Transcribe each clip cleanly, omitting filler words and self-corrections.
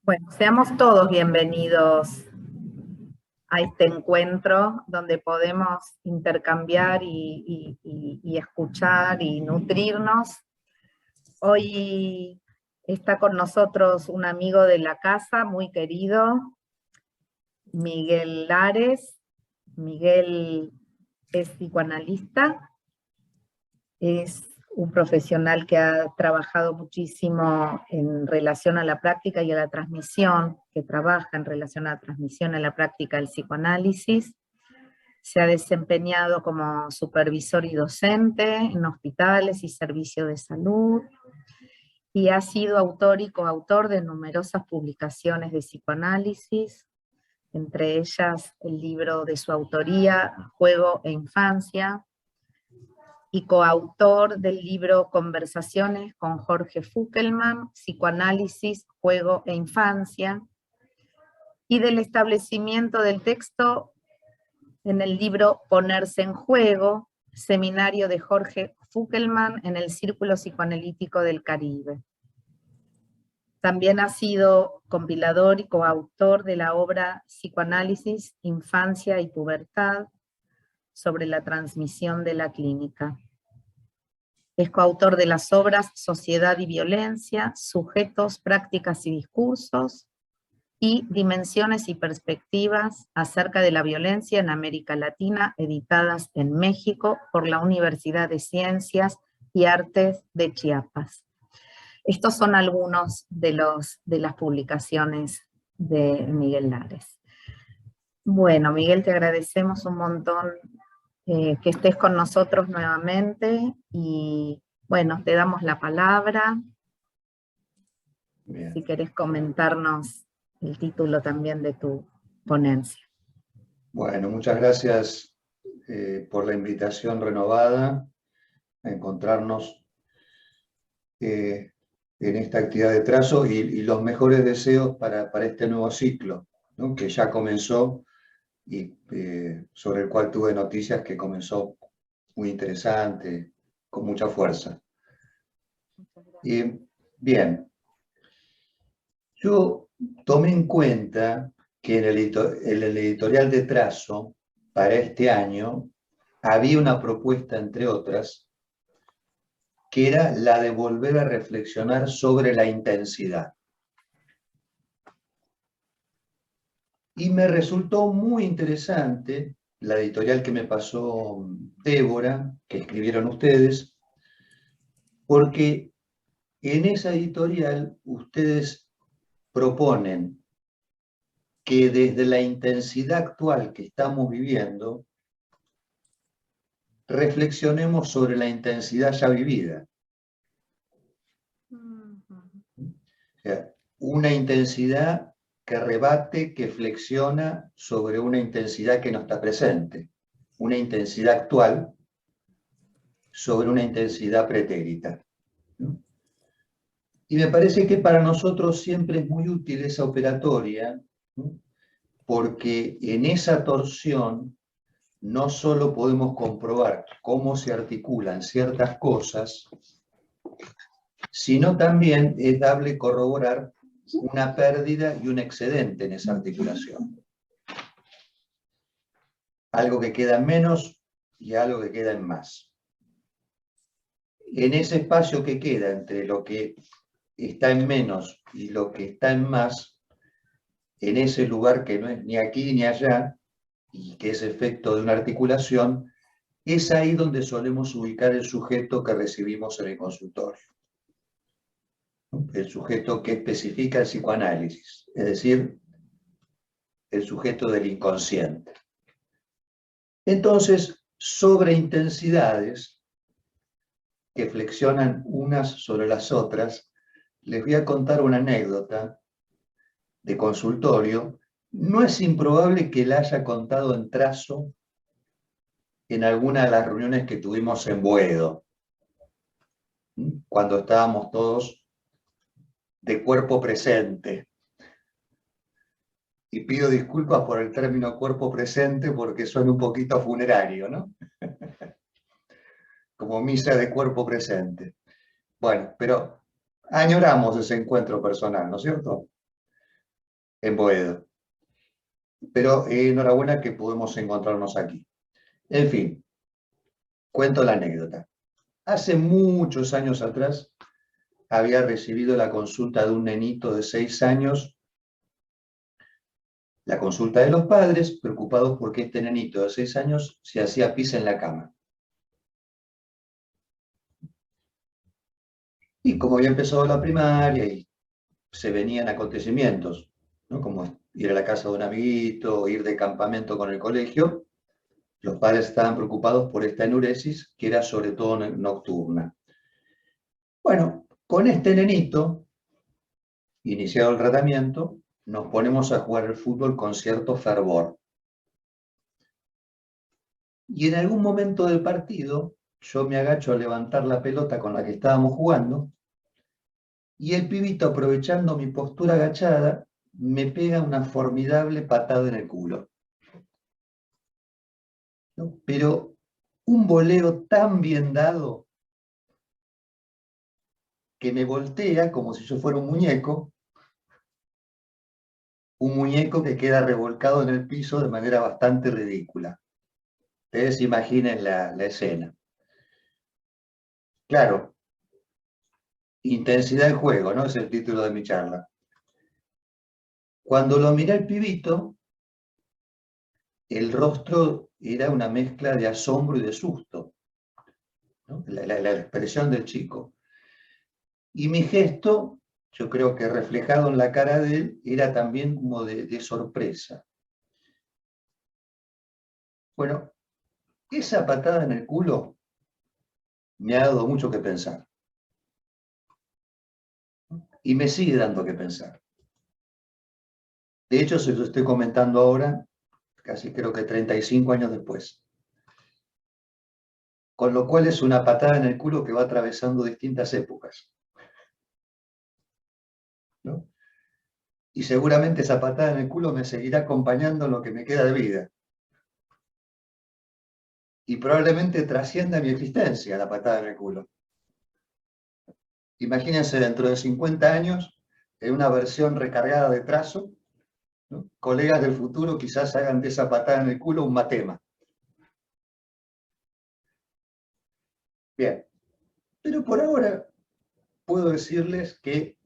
Bueno, seamos todos bienvenidos a este encuentro donde podemos intercambiar y escuchar y nutrirnos. Hoy está con nosotros un amigo de la casa muy querido, Miguel Lares. Miguel es psicoanalista, es un profesional que ha trabajado muchísimo en relación a la práctica y a la transmisión, que trabaja en relación a la transmisión a la práctica del psicoanálisis. Se ha desempeñado como supervisor y docente en hospitales y servicios de salud, y ha sido autor y coautor de numerosas publicaciones de psicoanálisis, entre ellas el libro de su autoría, Juego e Infancia, y coautor del libro Conversaciones con Jorge Fuckelman, Psicoanálisis, Juego e Infancia, y del establecimiento del texto en el libro Ponerse en Juego, seminario de Jorge Fuckelman en el Círculo Psicoanalítico del Caribe. También ha sido compilador y coautor de la obra Psicoanálisis, Infancia y Pubertad, sobre la transmisión de la clínica. Es coautor de las obras Sociedad y Violencia, Sujetos, Prácticas y Discursos, y Dimensiones y Perspectivas acerca de la violencia en América Latina, editadas en México por la Universidad de Ciencias y Artes de Chiapas. Estos son algunos de las publicaciones de Miguel Lares. Bueno, Miguel, te agradecemos un montón que estés con nosotros nuevamente, y bueno, te damos la palabra. Bien. Si querés comentarnos el título también de tu ponencia. Bueno, muchas gracias por la invitación renovada a encontrarnos en esta actividad de trazo, y los mejores deseos para este nuevo ciclo, ¿no?, que ya comenzó, y sobre el cual tuve noticias que comenzó muy interesante, con mucha fuerza. Bien, yo tomé en cuenta que en el editorial de trazo para este año había una propuesta, entre otras, que era la de volver a reflexionar sobre la intensidad. Y me resultó muy interesante la editorial que me pasó Débora, que escribieron ustedes, porque en esa editorial ustedes proponen que desde la intensidad actual que estamos viviendo, reflexionemos sobre la intensidad ya vivida. O sea, una intensidad que rebate, que flexiona sobre una intensidad que no está presente, una intensidad actual sobre una intensidad pretérita, ¿no? Y me parece que para nosotros siempre es muy útil esa operatoria, ¿no?, porque en esa torsión no solo podemos comprobar cómo se articulan ciertas cosas, sino también es dable corroborar una pérdida y un excedente en esa articulación. Algo que queda en menos y algo que queda en más. En ese espacio que queda entre lo que está en menos y lo que está en más, en ese lugar que no es ni aquí ni allá, y que es efecto de una articulación, es ahí donde solemos ubicar el sujeto que recibimos en el consultorio. El sujeto que especifica el psicoanálisis, es decir, el sujeto del inconsciente. Entonces, sobre intensidades que flexionan unas sobre las otras, les voy a contar una anécdota de consultorio. No es improbable que la haya contado en trazo en alguna de las reuniones que tuvimos en Boedo, cuando estábamos todos de cuerpo presente. Y pido disculpas por el término cuerpo presente porque suena un poquito funerario, ¿no? Como misa de cuerpo presente. Bueno, pero añoramos ese encuentro personal, ¿no es cierto? en Boedo. Pero enhorabuena que podemos encontrarnos aquí. En fin, cuento la anécdota. Hace muchos años atrás había recibido la consulta de un nenito de 6 años, la consulta de los padres, preocupados porque este nenito de 6 años se hacía pis en la cama. Y como había empezado la primaria y se venían acontecimientos, ¿no? Como ir a la casa de un amiguito, ir de campamento con el colegio, los padres estaban preocupados por esta enuresis, que era sobre todo nocturna. Bueno, con este nenito, iniciado el tratamiento, nos ponemos a jugar al fútbol con cierto fervor. Y en algún momento del partido, yo me agacho a levantar la pelota con la que estábamos jugando, y el pibito, aprovechando mi postura agachada, me pega una formidable patada en el culo, ¿no? Pero un voleo tan bien dado que me voltea como si yo fuera un muñeco que queda revolcado en el piso de manera bastante ridícula. Ustedes imaginen la escena. Claro, intensidad del juego, ¿no? Es el título de mi charla. Cuando lo miré al pibito, el rostro era una mezcla de asombro y de susto, ¿no? La expresión del chico. Y mi gesto, yo creo que reflejado en la cara de él, era también como de sorpresa. Bueno, esa patada en el culo me ha dado mucho que pensar. Y me sigue dando que pensar. De hecho, se lo estoy comentando ahora, casi creo que 35 años después. Con lo cual es una patada en el culo que va atravesando distintas épocas, ¿no? Y seguramente esa patada en el culo me seguirá acompañando en lo que me queda de vida. Y probablemente trascienda mi existencia la patada en el culo. Imagínense dentro de 50 años, en una versión recargada de trazo, ¿no? Colegas del futuro quizás hagan de esa patada en el culo un matema. Bien, pero por ahora puedo decirles que,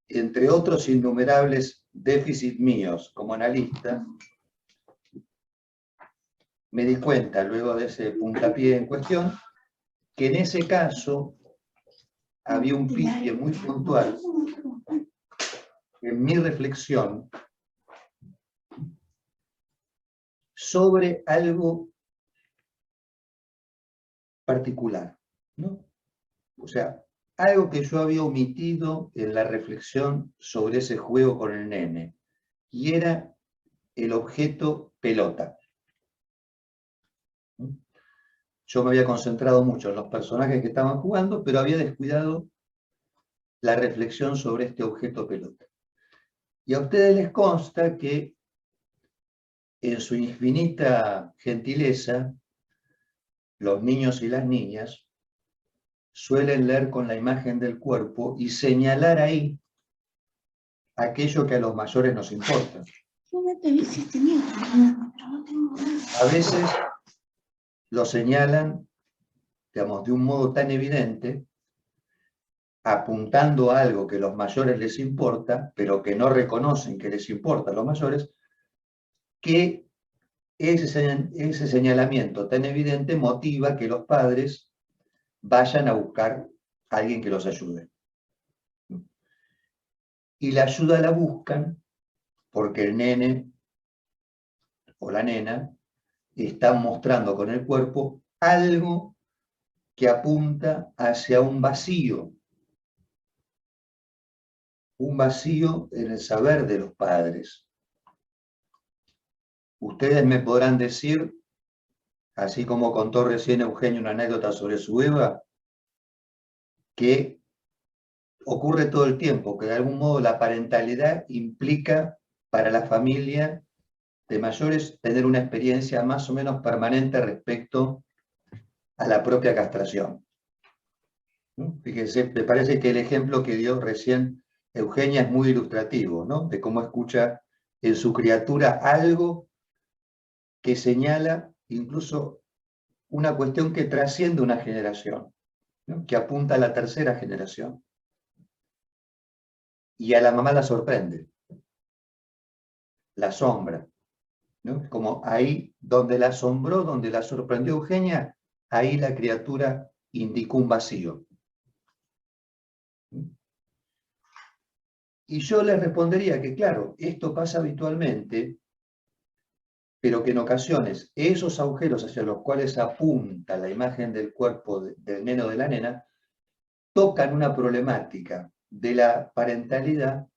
entre otros innumerables déficits míos como analista, me di cuenta, luego de ese puntapié en cuestión, que en ese caso había un pique muy puntual en mi reflexión sobre algo particular, ¿no? O sea, algo que yo había omitido en la reflexión sobre ese juego con el nene, y era el objeto pelota. Yo me había concentrado mucho en los personajes que estaban jugando, pero había descuidado la reflexión sobre este objeto pelota. Y a ustedes les consta que en su infinita gentileza, los niños y las niñas suelen leer con la imagen del cuerpo y señalar ahí aquello que a los mayores nos importa. A veces lo señalan, digamos, de un modo tan evidente, apuntando a algo que a los mayores les importa, pero que no reconocen que les importa a los mayores, que ese señalamiento tan evidente motiva que los padres vayan a buscar a alguien que los ayude. Y la ayuda la buscan porque el nene o la nena están mostrando con el cuerpo algo que apunta hacia un vacío en el saber de los padres. Ustedes me podrán decir, así como contó recién Eugenio una anécdota sobre su Eva, que ocurre todo el tiempo, que de algún modo la parentalidad implica para la familia de mayores tener una experiencia más o menos permanente respecto a la propia castración. Fíjense, me parece que el ejemplo que dio recién Eugenia es muy ilustrativo, ¿no? De cómo escucha en su criatura algo que señala incluso una cuestión que trasciende una generación, ¿no? Que apunta a la tercera generación. Y a la mamá la sorprende, la asombra, ¿no? Como ahí donde la asombró, donde la sorprendió Eugenia, ahí la criatura indicó un vacío. Y yo le respondería que, claro, esto pasa habitualmente, pero que en ocasiones esos agujeros hacia los cuales apunta la imagen del cuerpo del neno o de la nena tocan una problemática de la parentalidad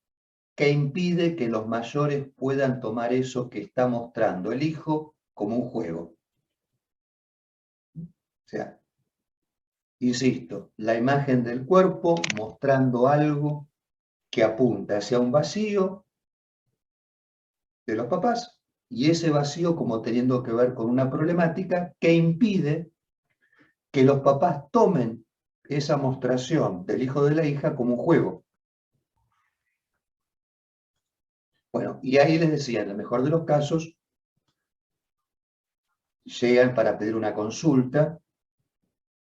que impide que los mayores puedan tomar eso que está mostrando el hijo como un juego. O sea, insisto, la imagen del cuerpo mostrando algo que apunta hacia un vacío de los papás, y ese vacío como teniendo que ver con una problemática que impide que los papás tomen esa mostración del hijo o de la hija como un juego. Bueno, y ahí les decía, en el mejor de los casos, llegan para pedir una consulta,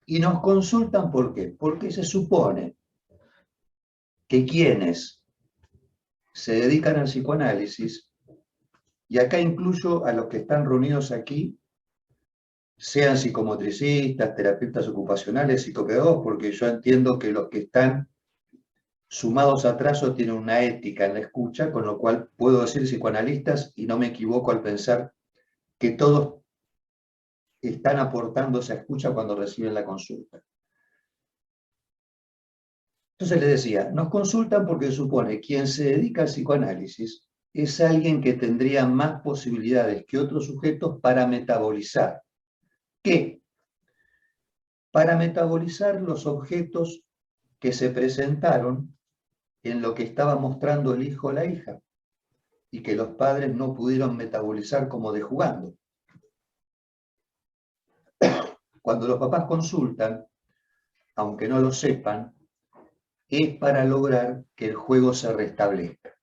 y nos consultan ¿por qué? Porque se supone que quienes se dedican al psicoanálisis, y acá incluyo a los que están reunidos aquí, sean psicomotricistas, terapeutas ocupacionales, psicopedagogos, porque yo entiendo que los que están sumados a atraso tienen una ética en la escucha, con lo cual puedo decir psicoanalistas y no me equivoco al pensar que todos están aportando esa escucha cuando reciben la consulta. Entonces les decía, nos consultan porque supone quien se dedica al psicoanálisis es alguien que tendría más posibilidades que otros sujetos para metabolizar. ¿Qué? Para metabolizar los objetos que se presentaron en lo que estaba mostrando el hijo o la hija y que los padres no pudieron metabolizar como de jugando. Cuando los papás consultan, aunque no lo sepan, es para lograr que el juego se restablezca.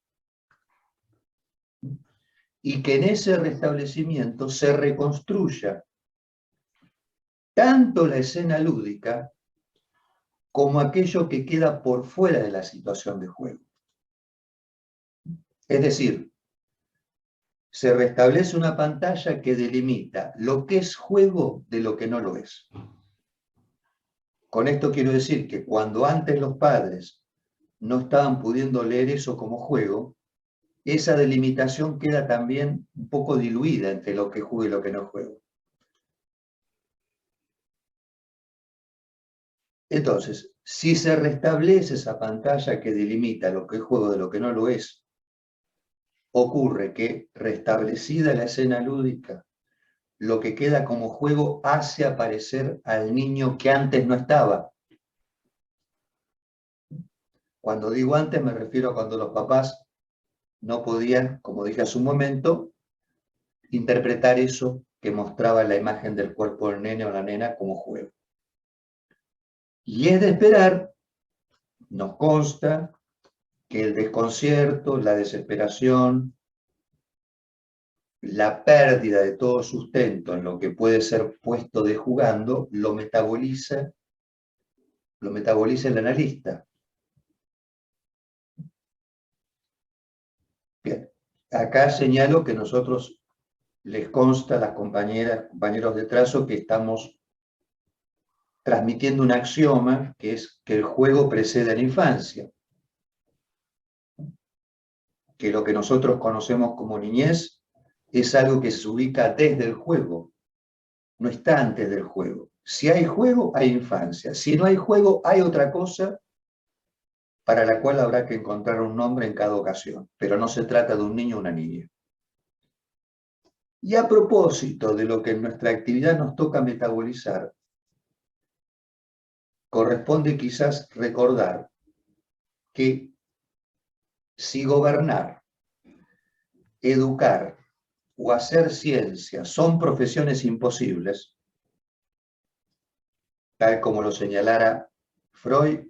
Y que en ese restablecimiento se reconstruya tanto la escena lúdica como aquello que queda por fuera de la situación de juego. Es decir, se restablece una pantalla que delimita lo que es juego de lo que no lo es. Con esto quiero decir que cuando antes los padres no estaban pudiendo leer eso como juego, esa delimitación queda también un poco diluida entre lo que es juego y lo que no es juego. Entonces, si se restablece esa pantalla que delimita lo que es juego de lo que no lo es, ocurre que, restablecida la escena lúdica, lo que queda como juego hace aparecer al niño que antes no estaba. Cuando digo antes me refiero a cuando los papás no podían, como dije hace un momento, interpretar eso que mostraba la imagen del cuerpo del nene o la nena como juego. Y es de esperar, nos consta, que el desconcierto, la desesperación, la pérdida de todo sustento en lo que puede ser puesto de jugando, lo metaboliza el analista. Bien, acá señalo que nosotros les consta a las compañeras, compañeros de trazo, que estamos transmitiendo un axioma, que es que el juego precede a la infancia. Que lo que nosotros conocemos como niñez es algo que se ubica desde el juego, no está antes del juego. Si hay juego, hay infancia. Si no hay juego, hay otra cosa para la cual habrá que encontrar un nombre en cada ocasión, pero no se trata de un niño o una niña. Y a propósito de lo que en nuestra actividad nos toca metabolizar, corresponde quizás recordar que si gobernar, educar o hacer ciencia son profesiones imposibles, tal como lo señalara Freud,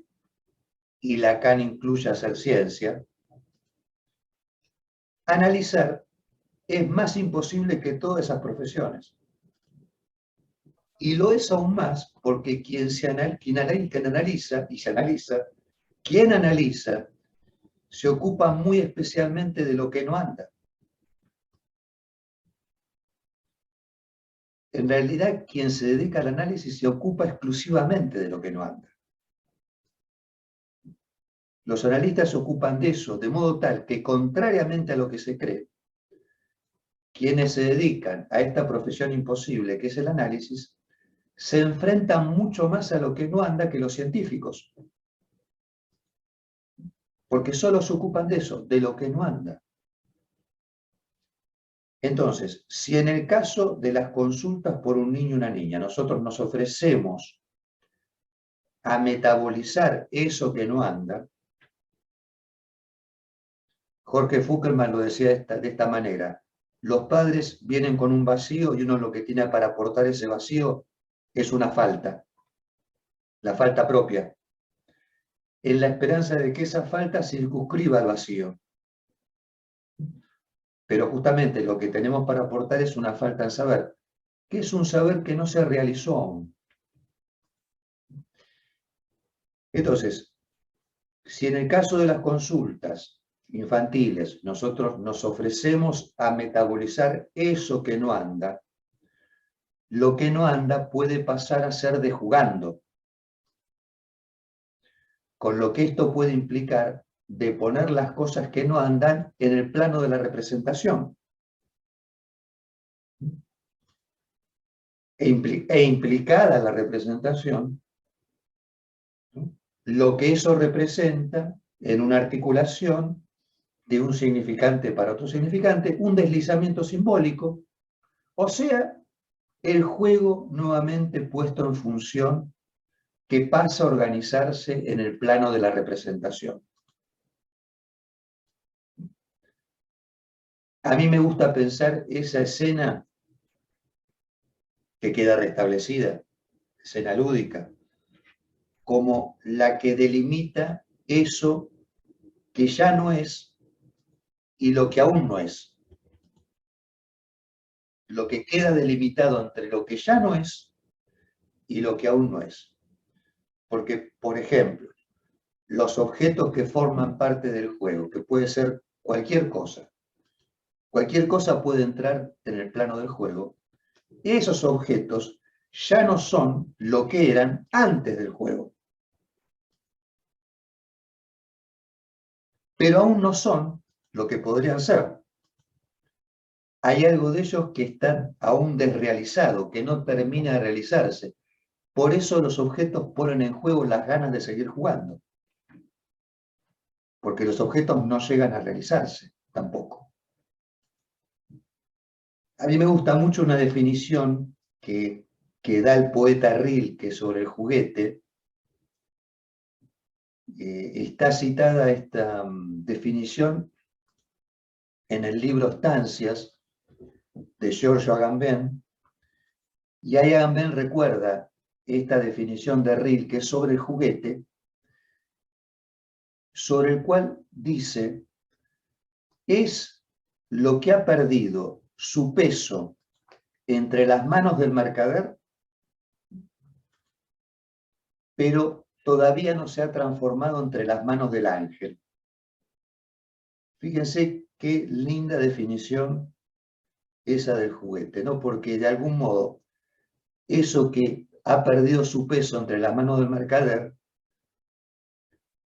y Lacan incluye hacer ciencia, analizar es más imposible que todas esas profesiones. Y lo es aún más porque quien analiza, se ocupa muy especialmente de lo que no anda. En realidad, quien se dedica al análisis se ocupa exclusivamente de lo que no anda. Los analistas se ocupan de eso, de modo tal que, contrariamente a lo que se cree, quienes se dedican a esta profesión imposible, que es el análisis, se enfrentan mucho más a lo que no anda que los científicos. Porque solo se ocupan de eso, de lo que no anda. Entonces, si en el caso de las consultas por un niño y una niña, nosotros nos ofrecemos a metabolizar eso que no anda, Jorge Fuckelman lo decía de esta manera: los padres vienen con un vacío y uno lo que tiene para aportar ese vacío es una falta, la falta propia, en la esperanza de que esa falta circunscriba el vacío. Pero justamente lo que tenemos para aportar es una falta de saber, que es un saber que no se realizó aún. Entonces, si en el caso de las consultas infantiles nosotros nos ofrecemos a metabolizar eso que no anda, lo que no anda puede pasar a ser de jugando, con lo que esto puede implicar de poner las cosas que no andan en el plano de la representación. E implicada la representación, ¿no?, lo que eso representa en una articulación de un significante para otro significante, un deslizamiento simbólico, o sea, el juego nuevamente puesto en función que pasa a organizarse en el plano de la representación. A mí me gusta pensar esa escena que queda restablecida, escena lúdica, como la que delimita eso que ya no es y lo que aún no es. Lo que queda delimitado entre lo que ya no es y lo que aún no es. Porque, por ejemplo, los objetos que forman parte del juego, que puede ser cualquier cosa puede entrar en el plano del juego, esos objetos ya no son lo que eran antes del juego. Pero aún no son lo que podrían ser. Hay algo de ellos que están aún desrealizado, que no termina de realizarse. Por eso los objetos ponen en juego las ganas de seguir jugando. Porque los objetos no llegan a realizarse tampoco. A mí me gusta mucho una definición que da el poeta Rilke sobre el juguete. Está citada esta definición en el libro Estancias de Giorgio Agamben, y ahí Agamben recuerda esta definición de Rilke sobre el juguete, sobre el cual dice: es lo que ha perdido su peso entre las manos del mercader, pero todavía no se ha transformado entre las manos del ángel. Fíjense qué linda definición esa del juguete, ¿no? Porque de algún modo eso que ha perdido su peso entre las manos del mercader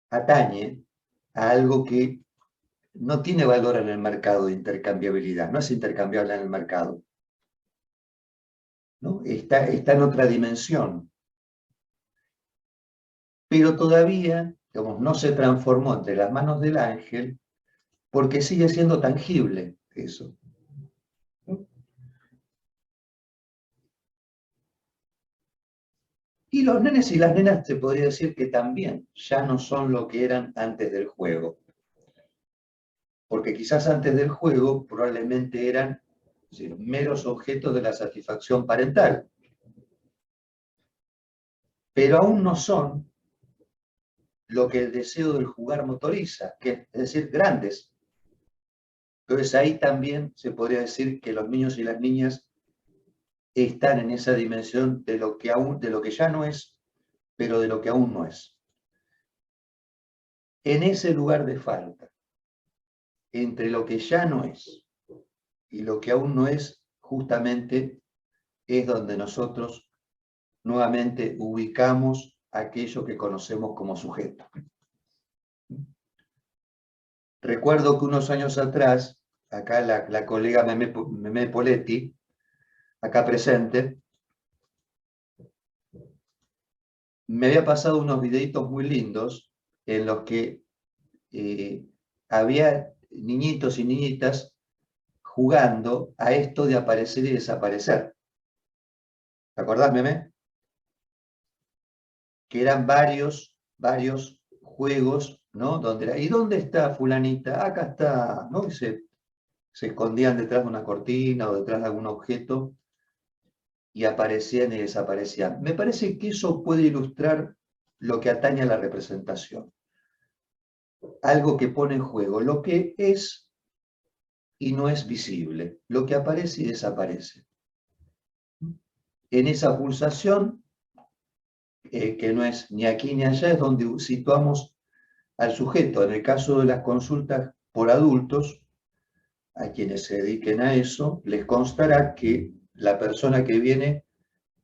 atañe a algo que no tiene valor en el mercado de intercambiabilidad, no es intercambiable en el mercado, ¿no? Está en otra dimensión. Pero todavía, digamos, no se transformó entre las manos del ángel porque sigue siendo tangible eso. Y los nenes y las nenas se podría decir que también ya no son lo que eran antes del juego. Porque quizás antes del juego probablemente eran, es decir, meros objetos de la satisfacción parental. Pero aún no son lo que el deseo del jugar motoriza, es decir, grandes. Entonces ahí también se podría decir que los niños y las niñas están en esa dimensión de lo que ya no es, pero de lo que aún no es. En ese lugar de falta, entre lo que ya no es y lo que aún no es, justamente es donde nosotros nuevamente ubicamos aquello que conocemos como sujeto. Recuerdo que unos años atrás, acá la colega Memé Poletti, acá presente, me había pasado unos videitos muy lindos en los que había niñitos y niñitas jugando a esto de aparecer y desaparecer. ¿Te acordás, Memé? Que eran varios juegos, ¿no? ¿Y dónde está fulanita? Acá está, ¿no? Y se escondían detrás de una cortina o detrás de algún objeto y aparecían y desaparecían. Me parece que eso puede ilustrar lo que atañe a la representación. Algo que pone en juego lo que es y no es visible, lo que aparece y desaparece. En esa pulsación, que no es ni aquí ni allá, es donde situamos al sujeto. En el caso de las consultas por adultos, a quienes se dediquen a eso, les constará que la persona que viene,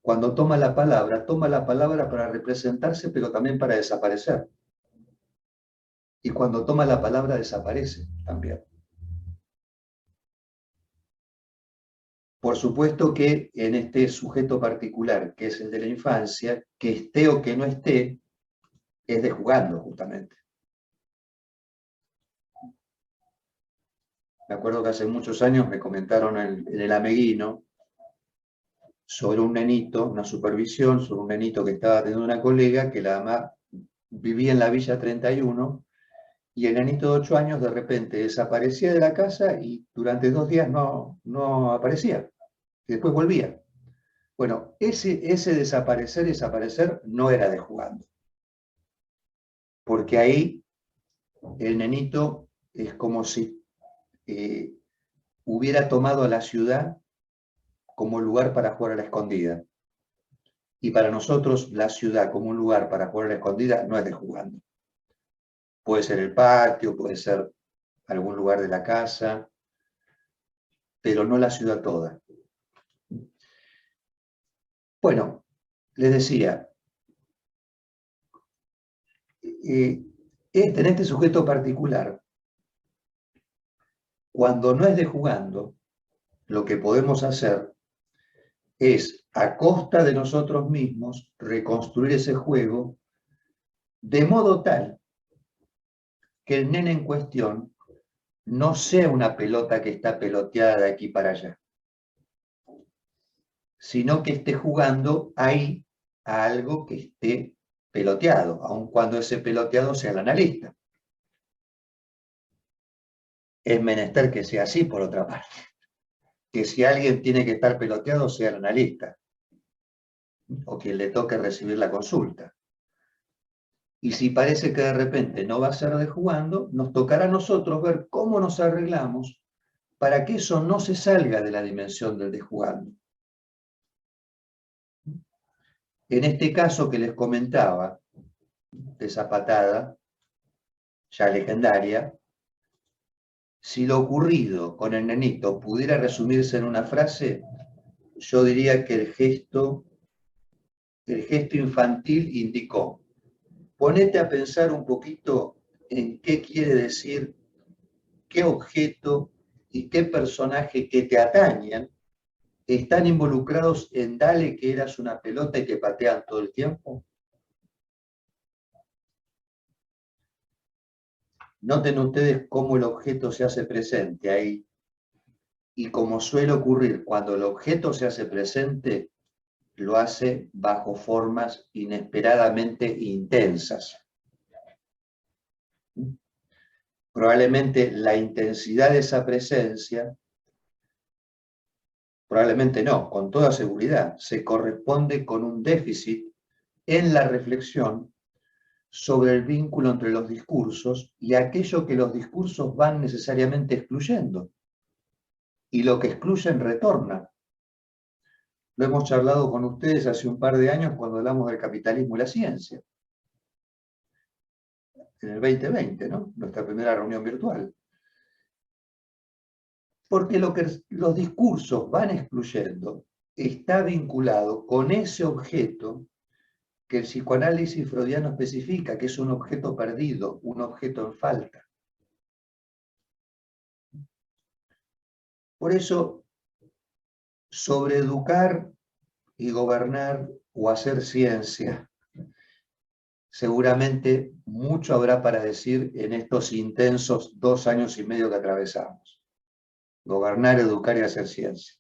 cuando toma la palabra para representarse, pero también para desaparecer. Y cuando toma la palabra, desaparece también. Por supuesto que en este sujeto particular, que es el de la infancia, que esté o que no esté, es de jugando, justamente. Me acuerdo que hace muchos años me comentaron en el Ameguino sobre un nenito, una supervisión, sobre un nenito que estaba teniendo una colega, que la mamá vivía en la Villa 31, y el nenito de 8 años de repente desaparecía de la casa y durante 2 días no aparecía, y después volvía. Bueno, ese desaparecer no era de jugando, porque ahí el nenito es como si hubiera tomado a la ciudad como lugar para jugar a la escondida. Y para nosotros la ciudad como un lugar para jugar a la escondida no es de jugando. Puede ser el patio, puede ser algún lugar de la casa, pero no la ciudad toda. Bueno, les decía, en este sujeto particular, cuando no es de jugando, lo que podemos hacer es, a costa de nosotros mismos, reconstruir ese juego de modo tal que el nene en cuestión no sea una pelota que está peloteada de aquí para allá, sino que esté jugando ahí a algo que esté peloteado, aun cuando ese peloteado sea el analista. Es menester que sea así, por otra parte. Que si alguien tiene que estar peloteado, sea el analista, o quien le toque recibir la consulta. Y si parece que de repente no va a ser de jugando, nos tocará a nosotros ver cómo nos arreglamos para que eso no se salga de la dimensión del de jugando. En este caso que les comentaba, de esa patada, ya legendaria, si lo ocurrido con el nenito pudiera resumirse en una frase, yo diría que el gesto infantil indicó: ponete a pensar un poquito en qué quiere decir, qué objeto y qué personaje que te atañen están involucrados en dale que eras una pelota y te patean todo el tiempo. Noten ustedes cómo el objeto se hace presente ahí. Y como suele ocurrir, cuando el objeto se hace presente, lo hace bajo formas inesperadamente intensas. Probablemente la intensidad de esa presencia, probablemente no, con toda seguridad, se corresponde con un déficit en la reflexión sobre el vínculo entre los discursos y aquello que los discursos van necesariamente excluyendo. Y lo que excluyen retorna. Lo hemos charlado con ustedes hace un par de años cuando hablamos del capitalismo y la ciencia. En el 2020, ¿no? Nuestra primera reunión virtual. Porque lo que los discursos van excluyendo está vinculado con ese objeto que el psicoanálisis freudiano especifica, que es un objeto perdido, un objeto en falta. Por eso, sobreeducar y gobernar o hacer ciencia, seguramente mucho habrá para decir en estos intensos 2 años y medio que atravesamos. Gobernar, educar y hacer ciencia.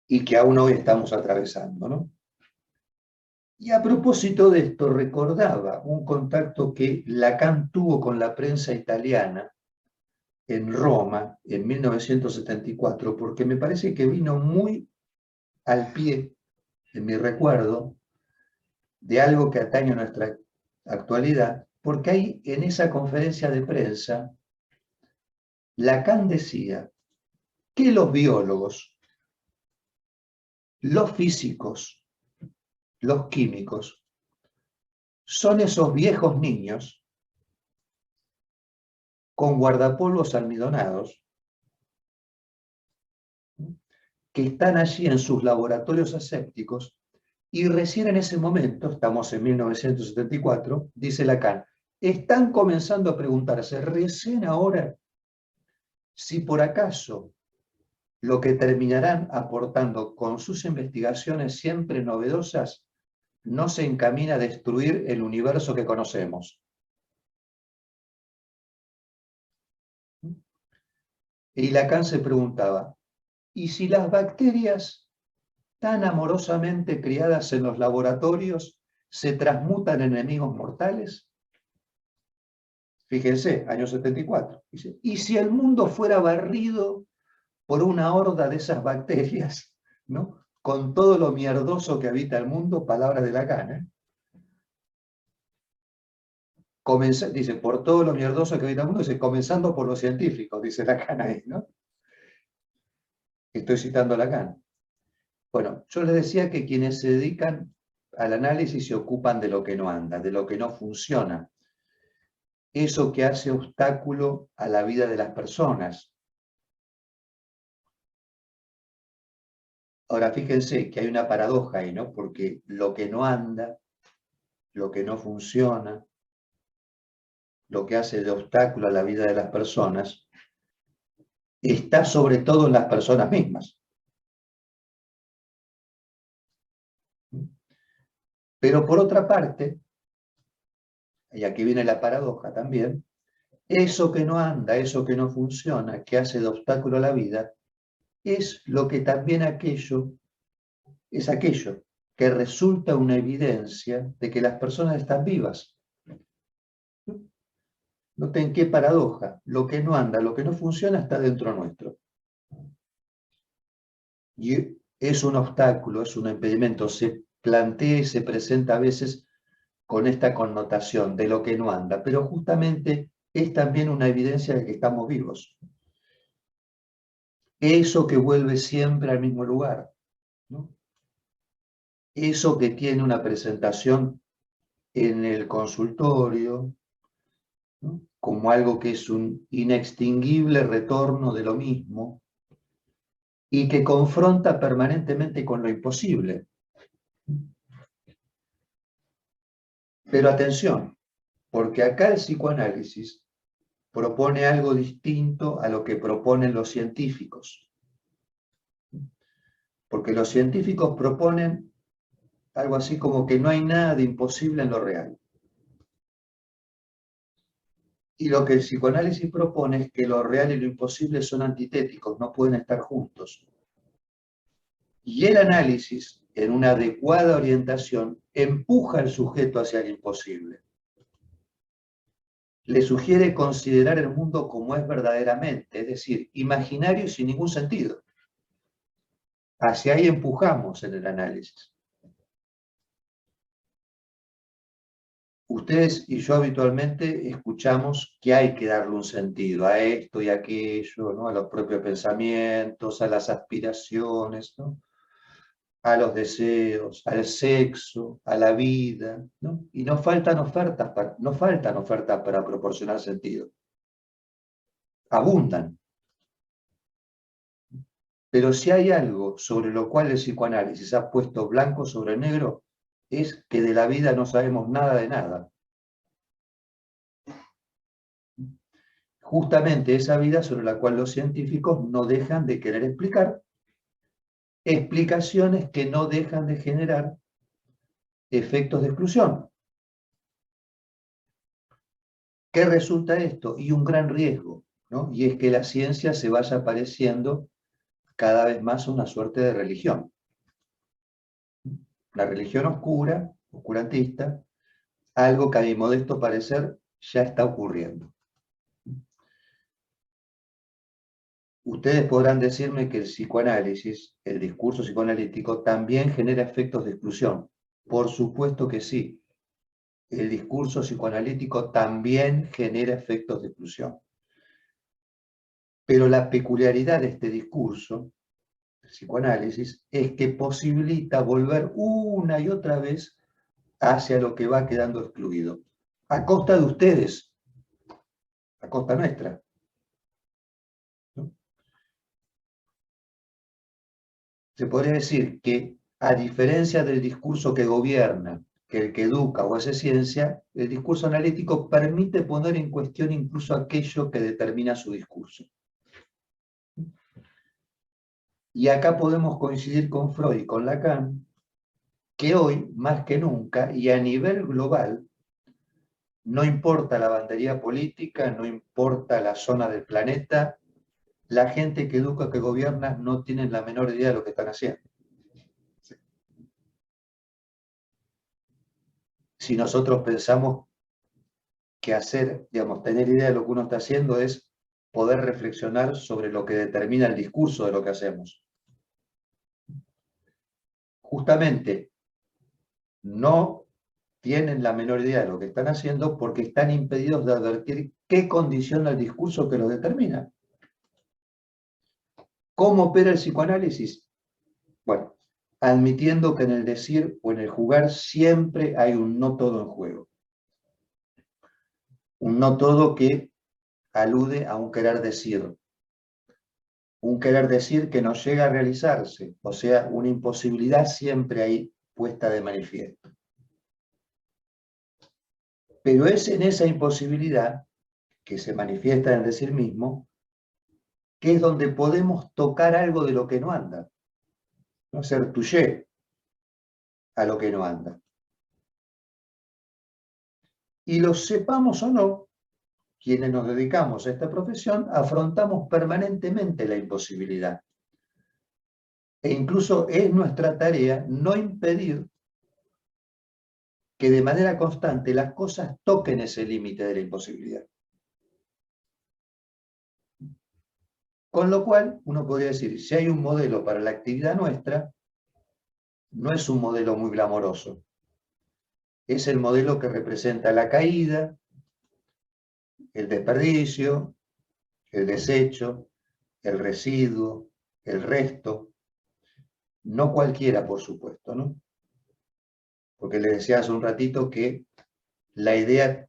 Y que aún hoy estamos atravesando, ¿no? Y a propósito de esto, recordaba un contacto que Lacan tuvo con la prensa italiana en Roma en 1974, porque me parece que vino muy al pie, en mi recuerdo, de algo que atañe a nuestra actualidad, porque ahí en esa conferencia de prensa, Lacan decía que los biólogos, los físicos, los químicos, son esos viejos niños con guardapolvos almidonados que están allí en sus laboratorios asépticos y recién en ese momento, estamos en 1974, dice Lacan, están comenzando a preguntarse recién ahora si por acaso lo que terminarán aportando con sus investigaciones siempre novedosas no se encamina a destruir el universo que conocemos. Y Lacan se preguntaba, ¿y si las bacterias tan amorosamente criadas en los laboratorios se transmutan en enemigos mortales? Fíjense, año 74. Dice, ¿y si el mundo fuera barrido por una horda de esas bacterias, ¿no? Con todo lo mierdoso que habita el mundo, palabras de Lacan, ¿eh? Dice, por todo lo mierdoso que habita el mundo, dice, comenzando por los científicos, dice Lacan ahí, ¿no? Estoy citando a Lacan. Bueno, yo les decía que quienes se dedican al análisis se ocupan de lo que no anda, de lo que no funciona. Eso que hace obstáculo a la vida de las personas. Ahora, fíjense que hay una paradoja ahí, ¿no? Porque lo que no anda, lo que no funciona, lo que hace de obstáculo a la vida de las personas, está sobre todo en las personas mismas. Pero por otra parte, y aquí viene la paradoja también, eso que no anda, eso que no funciona, que hace de obstáculo a la vida, es lo que también es aquello que resulta una evidencia de que las personas están vivas. Noten qué paradoja, lo que no anda, lo que no funciona está dentro nuestro. Y es un obstáculo, es un impedimento, se plantea y se presenta a veces con esta connotación de lo que no anda, pero justamente es también una evidencia de que estamos vivos. Eso que vuelve siempre al mismo lugar, ¿no? Eso que tiene una presentación en el consultorio, ¿no? Como algo que es un inextinguible retorno de lo mismo y que confronta permanentemente con lo imposible. Pero atención, porque acá el psicoanálisis propone algo distinto a lo que proponen los científicos. Porque los científicos proponen algo así como que no hay nada de imposible en lo real. Y lo que el psicoanálisis propone es que lo real y lo imposible son antitéticos, no pueden estar juntos. Y el análisis, en una adecuada orientación, empuja al sujeto hacia el imposible. Le sugiere considerar el mundo como es verdaderamente, es decir, imaginario y sin ningún sentido. Hacia ahí empujamos en el análisis. Ustedes y yo habitualmente escuchamos que hay que darle un sentido a esto y a aquello, ¿no? A los propios pensamientos, a las aspiraciones, ¿no? A los deseos, al sexo, a la vida, ¿no? Y no faltan ofertas para proporcionar sentido. Abundan. Pero si hay algo sobre lo cual el psicoanálisis ha puesto blanco sobre negro, es que de la vida no sabemos nada de nada. Justamente esa vida sobre la cual los científicos no dejan de querer explicar, explicaciones que no dejan de generar efectos de exclusión. ¿Qué resulta esto? Y un gran riesgo, ¿no? Y es que la ciencia se vaya pareciendo cada vez más a una suerte de religión. La religión oscura, oscurantista, algo que a mi modesto parecer ya está ocurriendo. Ustedes podrán decirme que el psicoanálisis, el discurso psicoanalítico, también genera efectos de exclusión. Por supuesto que sí. El discurso psicoanalítico también genera efectos de exclusión. Pero la peculiaridad de este discurso, el psicoanálisis, es que posibilita volver una y otra vez hacia lo que va quedando excluido. A costa de ustedes, a costa nuestra. ¿No? Se podría decir que, a diferencia del discurso que gobierna, que el que educa o hace ciencia, el discurso analítico permite poner en cuestión incluso aquello que determina su discurso. Y acá podemos coincidir con Freud y con Lacan, que hoy, más que nunca, y a nivel global, no importa la bandería política, no importa la zona del planeta, la gente que educa, que gobierna, no tienen la menor idea de lo que están haciendo. Si nosotros pensamos que hacer, digamos, tener idea de lo que uno está haciendo es poder reflexionar sobre lo que determina el discurso de lo que hacemos. Justamente, no tienen la menor idea de lo que están haciendo porque están impedidos de advertir qué condiciona el discurso que lo determina. ¿Cómo opera el psicoanálisis? Bueno, admitiendo que en el decir o en el jugar siempre hay un no todo en juego. Un no todo que alude a un querer decir. Un querer decir que no llega a realizarse, o sea, una imposibilidad siempre ahí puesta de manifiesto. Pero es en esa imposibilidad que se manifiesta en el decir mismo, que es donde podemos tocar algo de lo que no anda, no ser touché a lo que no anda. Y lo sepamos o no, quienes nos dedicamos a esta profesión, afrontamos permanentemente la imposibilidad. E incluso es nuestra tarea no impedir que de manera constante las cosas toquen ese límite de la imposibilidad. Con lo cual, uno podría decir, si hay un modelo para la actividad nuestra, no es un modelo muy glamoroso. Es el modelo que representa la caída, el desperdicio, el desecho, el residuo, el resto. No cualquiera, por supuesto, ¿no? Porque les decía hace un ratito que la idea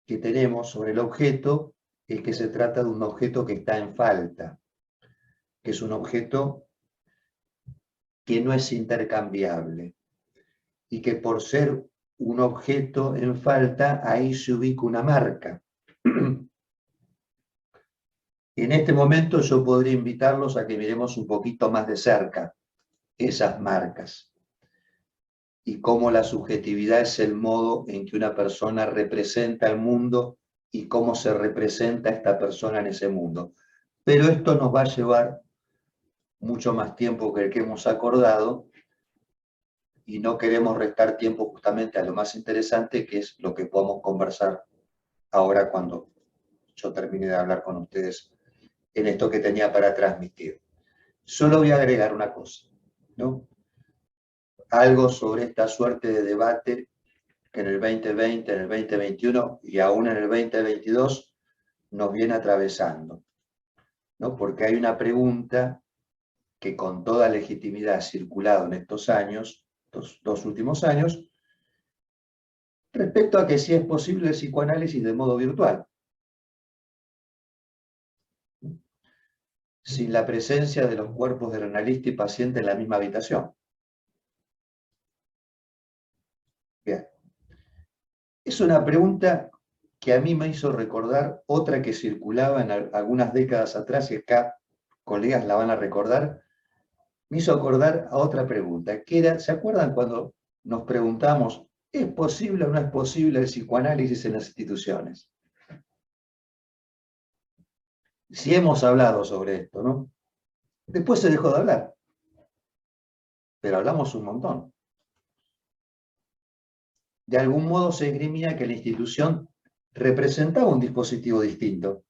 que tenemos sobre el objeto es que se trata de un objeto que está en falta, que es un objeto que no es intercambiable y que por ser un objeto en falta, ahí se ubica una marca. En este momento yo podría invitarlos a que miremos un poquito más de cerca esas marcas y cómo la subjetividad es el modo en que una persona representa el mundo y cómo se representa esta persona en ese mundo. Pero esto nos va a llevar mucho más tiempo que el que hemos acordado y no queremos restar tiempo justamente a lo más interesante, que es lo que podemos conversar ahora cuando yo termine de hablar con ustedes en esto que tenía para transmitir. Solo voy a agregar una cosa, ¿no? Algo sobre esta suerte de debate que en el 2020, en el 2021 y aún en el 2022 nos viene atravesando, ¿no? Porque hay una pregunta que con toda legitimidad ha circulado en estos años, estos 2 últimos años, respecto a que si es posible el psicoanálisis de modo virtual, sin la presencia de los cuerpos del analista y paciente en la misma habitación. Bien. Es una pregunta que a mí me hizo recordar otra que circulaba en algunas décadas atrás, y acá colegas la van a recordar, me hizo acordar a otra pregunta, que era, ¿se acuerdan cuando nos preguntamos, ¿es posible o no es posible el psicoanálisis en las instituciones? Si hemos hablado sobre esto, ¿no? Después se dejó de hablar, pero hablamos un montón. De algún modo se esgrimía que la institución representaba un dispositivo distinto,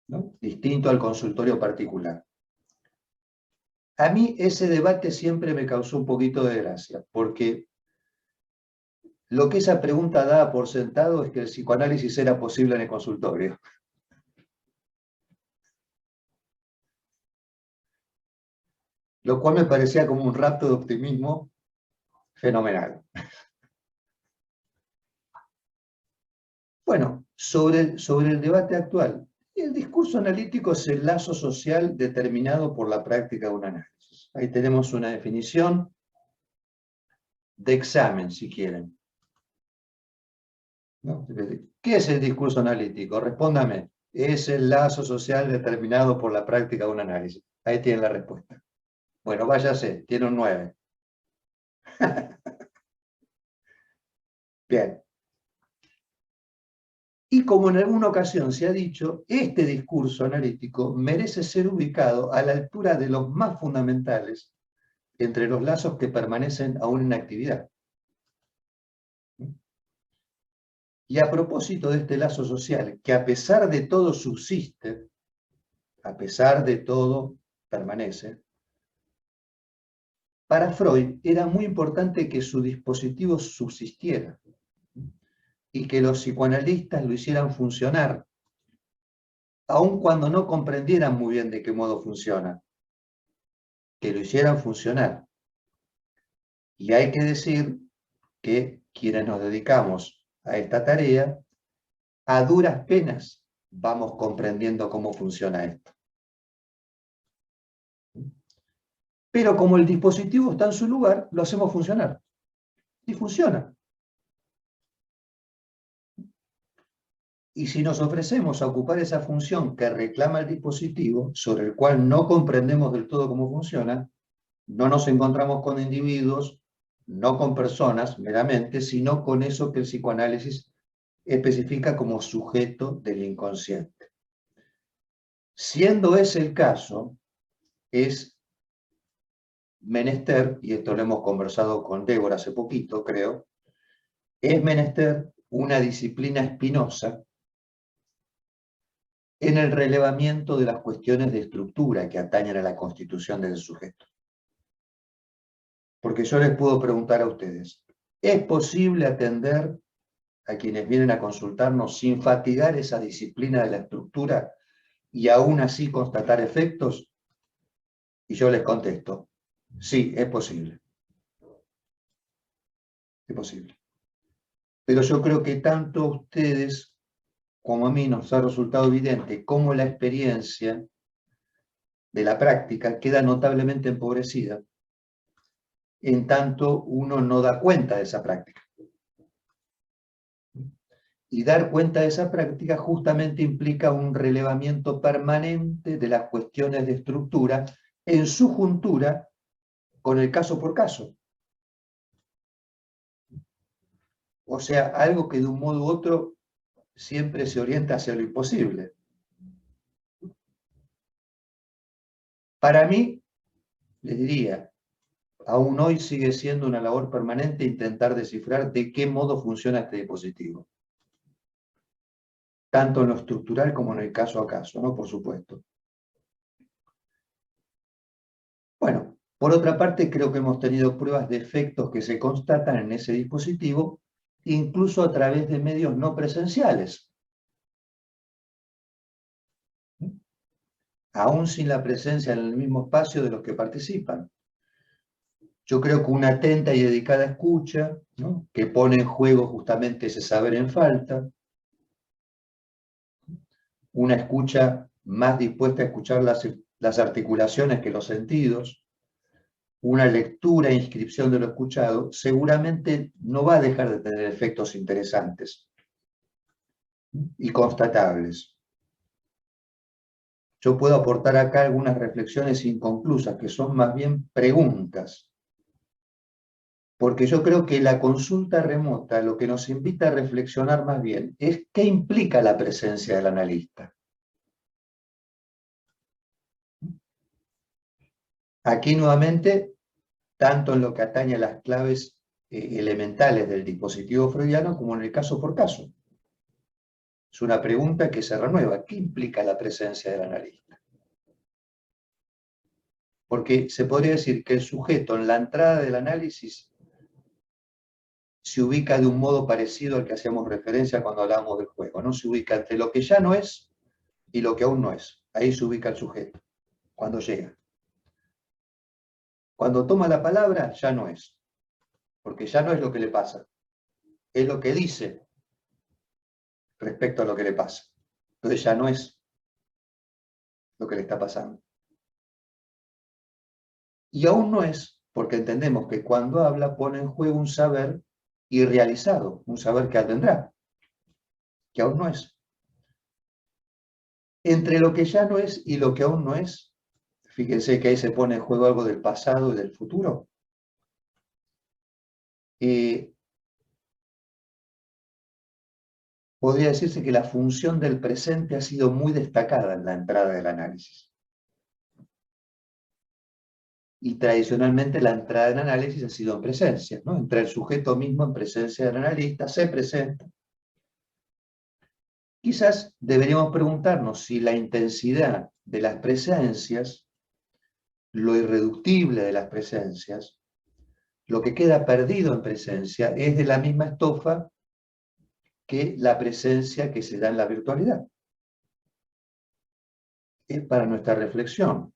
¿no? Distinto al consultorio particular. A mí ese debate siempre me causó un poquito de gracia, porque lo que esa pregunta daba por sentado es que el psicoanálisis era posible en el consultorio. Lo cual me parecía como un rapto de optimismo fenomenal. Bueno, sobre el debate actual, el discurso analítico es el lazo social determinado por la práctica de un análisis. Ahí tenemos una definición de examen, si quieren. ¿No? ¿Qué es el discurso analítico? Respóndame. Es el lazo social determinado por la práctica de un análisis. Ahí tienen la respuesta. Bueno, váyase, tiene un 9. Bien. Y como en alguna ocasión se ha dicho, este discurso analítico merece ser ubicado a la altura de los más fundamentales entre los lazos que permanecen aún en actividad. Y a propósito de este lazo social, que a pesar de todo subsiste, a pesar de todo permanece, para Freud era muy importante que su dispositivo subsistiera y que los psicoanalistas lo hicieran funcionar, aun cuando no comprendieran muy bien de qué modo funciona, que lo hicieran funcionar. Y hay que decir que quienes nos dedicamos a esta tarea, a duras penas vamos comprendiendo cómo funciona esto. Pero como el dispositivo está en su lugar, lo hacemos funcionar. Y funciona. Y si nos ofrecemos a ocupar esa función que reclama el dispositivo, sobre el cual no comprendemos del todo cómo funciona, no nos encontramos con individuos, no con personas meramente, sino con eso que el psicoanálisis especifica como sujeto del inconsciente. Siendo ese el caso, es menester, y esto lo hemos conversado con Débora hace poquito, creo, es menester una disciplina espinosa en el relevamiento de las cuestiones de estructura que atañen a la constitución del sujeto. Porque yo les puedo preguntar a ustedes, ¿es posible atender a quienes vienen a consultarnos sin fatigar esa disciplina de la estructura y aún así constatar efectos? Y yo les contesto, sí, es posible. Es posible. Pero yo creo que tanto a ustedes como a mí nos ha resultado evidente cómo la experiencia de la práctica queda notablemente empobrecida en tanto uno no da cuenta de esa práctica. Y dar cuenta de esa práctica justamente implica un relevamiento permanente de las cuestiones de estructura en su juntura con el caso por caso. O sea, algo que de un modo u otro siempre se orienta hacia lo imposible. Para mí, les diría, aún hoy sigue siendo una labor permanente intentar descifrar de qué modo funciona este dispositivo. Tanto en lo estructural como en el caso a caso, ¿no? Por supuesto. Bueno, Por otra parte, creo que hemos tenido pruebas de efectos que se constatan en ese dispositivo, incluso a través de medios no presenciales, aún sin la presencia en el mismo espacio de los que participan. Yo creo que una atenta y dedicada escucha, ¿no?, que pone en juego justamente ese saber en falta, una escucha más dispuesta a escuchar las articulaciones que los sentidos, una lectura e inscripción de lo escuchado, seguramente no va a dejar de tener efectos interesantes y constatables. Yo puedo aportar acá algunas reflexiones inconclusas, que son más bien preguntas, porque yo creo que la consulta remota lo que nos invita a reflexionar más bien es qué implica la presencia del analista. Aquí nuevamente, tanto en lo que atañe a las claves elementales del dispositivo freudiano como en el caso por caso. Es una pregunta que se renueva. ¿Qué implica la presencia del analista? Porque se podría decir que el sujeto en la entrada del análisis se ubica de un modo parecido al que hacíamos referencia cuando hablábamos del juego, ¿no? Se ubica entre lo que ya no es y lo que aún no es. Ahí se ubica el sujeto, cuando llega. Cuando toma la palabra, ya no es, porque ya no es lo que le pasa, es lo que dice respecto a lo que le pasa. Entonces ya no es lo que le está pasando. Y aún no es, porque entendemos que cuando habla pone en juego un saber irrealizado, un saber que tendrá, que aún no es. Entre lo que ya no es y lo que aún no es, fíjense que ahí se pone en juego algo del pasado y del futuro. Podría decirse que la función del presente ha sido muy destacada en la entrada del análisis. Y tradicionalmente la entrada en análisis ha sido en presencia, ¿no? Entra el sujeto mismo en presencia del analista, se presenta. Quizás deberíamos preguntarnos si la intensidad de las presencias, lo irreductible de las presencias, lo que queda perdido en presencia, es de la misma estofa que la presencia que se da en la virtualidad. Es para nuestra reflexión.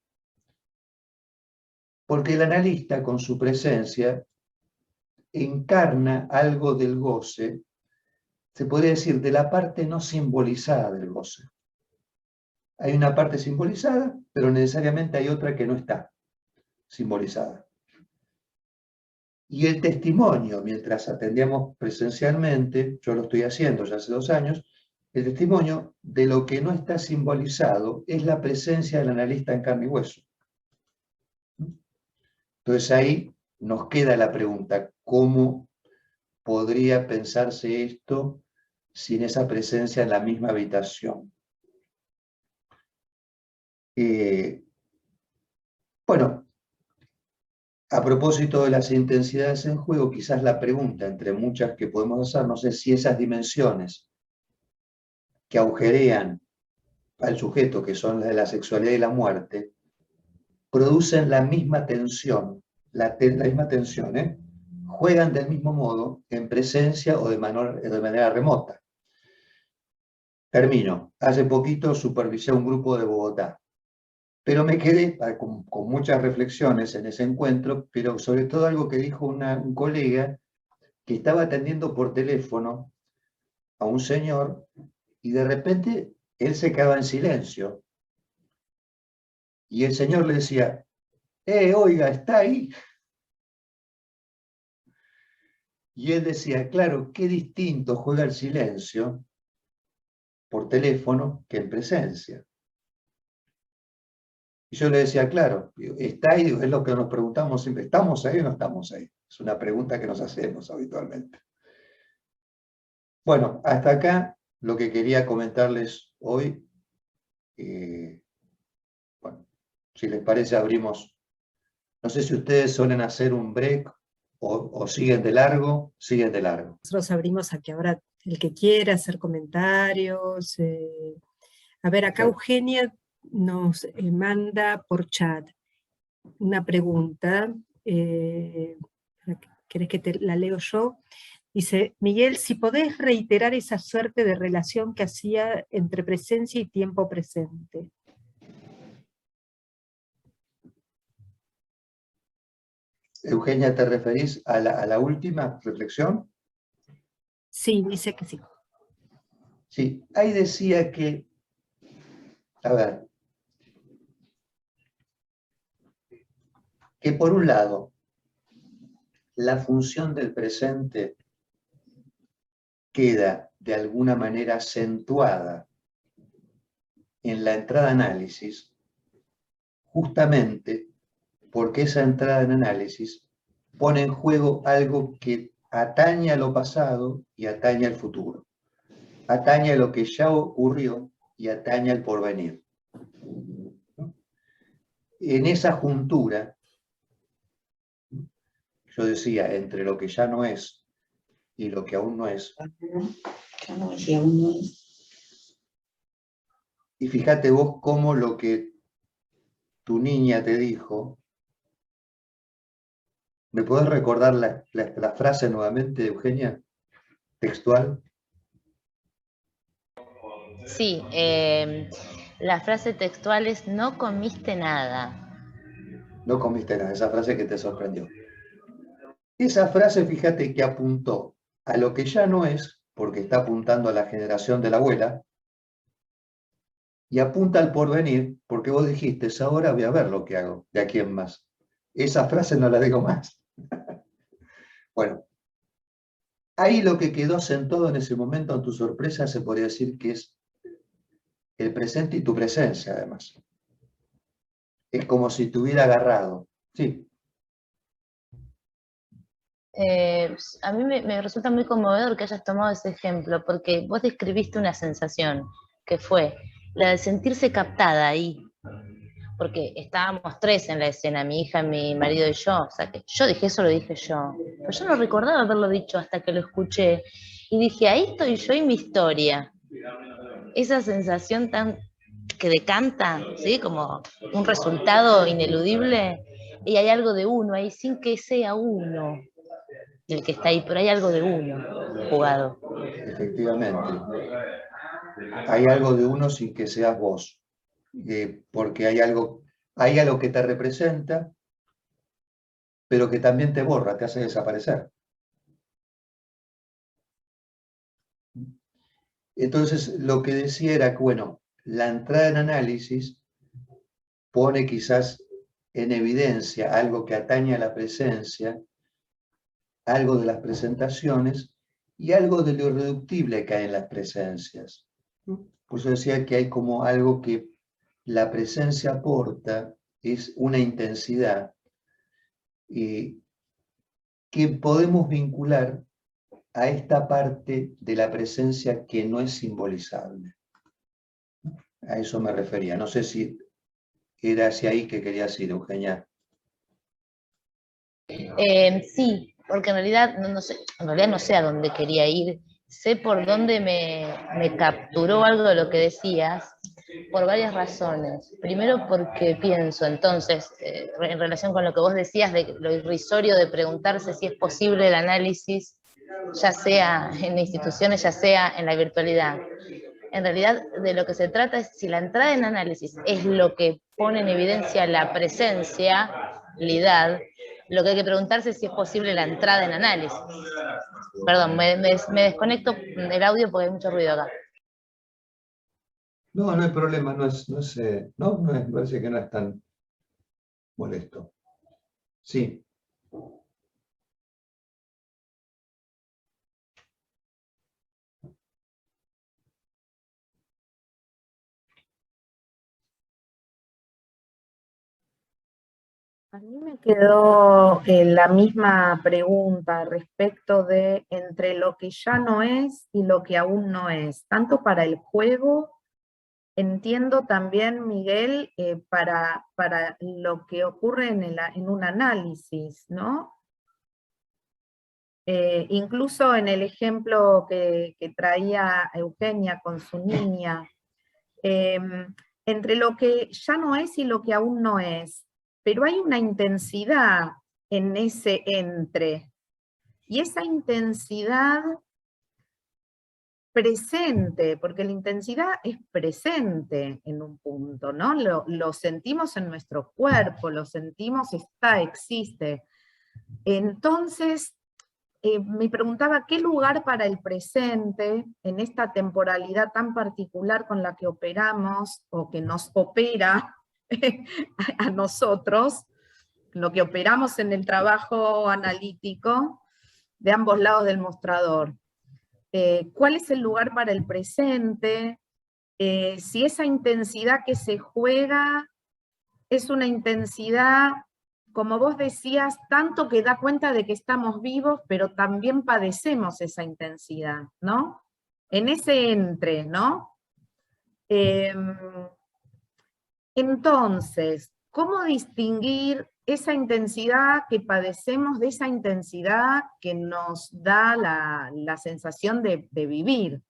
Porque el analista, con su presencia, encarna algo del goce, se podría decir, de la parte no simbolizada del goce. Hay una parte simbolizada, pero necesariamente hay otra que no está simbolizada. Y el testimonio, mientras atendíamos presencialmente, yo lo estoy haciendo ya hace 2 años, el testimonio de lo que no está simbolizado es la presencia del analista en carne y hueso. Entonces ahí nos queda la pregunta, ¿cómo podría pensarse esto sin esa presencia en la misma habitación? Bueno, a propósito de las intensidades en juego, quizás la pregunta, entre muchas que podemos hacernos, es si esas dimensiones que agujerean al sujeto, que son las de la sexualidad y la muerte, producen la misma tensión, juegan del mismo modo en presencia o de manera remota. Termino. Hace poquito supervisé un grupo de Bogotá, pero me quedé con muchas reflexiones en ese encuentro, pero sobre todo algo que dijo un colega que estaba atendiendo por teléfono a un señor y de repente él se quedaba en silencio y el señor le decía, oiga, ¿está ahí? Y él decía, claro, qué distinto juega el silencio por teléfono que en presencia. Y yo le decía, claro, está ahí, es lo que nos preguntamos siempre, ¿estamos ahí o no estamos ahí? Es una pregunta que nos hacemos habitualmente. Bueno, hasta acá lo que quería comentarles hoy. Bueno, si les parece abrimos, no sé si ustedes suelen hacer un break o siguen de largo, Nosotros abrimos a que ahora el que quiera hacer comentarios. A ver, acá Claro. Eugenia nos manda por chat. una pregunta. ¿Querés que te la leo yo? Dice, Miguel, si podés reiterar esa suerte de relación que hacía entre presencia y tiempo presente. Eugenia, ¿te referís a la última reflexión? Sí, dice que sí. Sí, ahí decía que, a ver, que por un lado, la función del presente queda de alguna manera acentuada en la entrada análisis, justamente porque esa entrada en análisis pone en juego algo que atañe a lo pasado y atañe al futuro, atañe a lo que ya ocurrió y atañe al porvenir. En esa juntura, yo decía, entre lo que ya no es y lo que aún no es, Ya no es y aún no es. y fíjate vos cómo lo que tu niña te dijo, ¿me podés recordar la frase nuevamente, Eugenia? Textual. Sí, la frase textual es no comiste nada. No comiste nada, esa frase que te sorprendió. Esa frase, fíjate que apuntó a lo que ya no es, porque está apuntando a la generación de la abuela, y apunta al porvenir, porque vos dijiste, ahora voy a ver lo que hago, de aquí en más. Esa frase no la digo más. Bueno, ahí lo que quedó sentado en ese momento, en tu sorpresa, se podría decir que es el presente y tu presencia, además. Es como si te hubiera agarrado. Sí. A mí me resulta muy conmovedor que hayas tomado ese ejemplo, porque vos describiste una sensación, que fue la de sentirse captada ahí, porque estábamos tres en la escena, mi hija, mi marido y yo, o sea que yo dije, eso lo dije yo, pero yo no recordaba haberlo dicho hasta que lo escuché, y dije, ahí estoy yo y mi historia, esa sensación tan que decanta, ¿sí? Como un resultado ineludible, y hay algo de uno ahí, sin que sea uno el que está ahí, pero hay algo de uno jugado. Efectivamente. Hay algo de uno sin que seas vos. Porque hay algo que te representa, pero que también te borra, te hace desaparecer. Entonces, lo que decía era que, bueno, la entrada en análisis pone quizás en evidencia algo que atañe a la presencia, algo de las presentaciones y algo de lo irreductible que hay en las presencias. Por eso decía que hay como algo que la presencia aporta, es una intensidad que podemos vincular a esta parte de la presencia que no es simbolizable. A eso me refería. No sé si era hacia ahí que querías ir, Eugenia. Sí, porque en realidad no sé a dónde quería ir, sé por dónde me capturó algo de lo que decías, por varias razones. Primero porque pienso, entonces, en relación con lo que vos decías de lo irrisorio de preguntarse si es posible el análisis, ya sea en instituciones, ya sea en la virtualidad. En realidad, de lo que se trata es si la entrada en análisis es lo que pone en evidencia la presencialidad, lo que hay que preguntarse es si es posible la entrada en análisis. Perdón, me desconecto el audio porque hay mucho ruido acá. No, no hay problema, me parece que no es tan molesto. Sí. A mí me quedó la misma pregunta respecto de entre lo que ya no es y lo que aún no es, tanto para el juego, entiendo también, Miguel, para lo que ocurre en un análisis, ¿no? Incluso en el ejemplo que traía Eugenia con su niña, entre lo que ya no es y lo que aún no es. pero hay una intensidad en ese entre, y esa intensidad presente, porque la intensidad es presente en un punto, ¿no? Lo sentimos en nuestro cuerpo, lo sentimos, existe. Entonces, me preguntaba, ¿qué lugar para el presente, en esta temporalidad tan particular con la que operamos, o que nos opera a nosotros, lo que operamos en el trabajo analítico, de ambos lados del mostrador? ¿Cuál es el lugar para el presente? Si esa intensidad que se juega es una intensidad, como vos decías, tanto que da cuenta de que estamos vivos, pero también padecemos esa intensidad, ¿no? En ese entre, ¿no? Entonces, ¿cómo distinguir esa intensidad que padecemos de esa intensidad que nos da la sensación de vivir?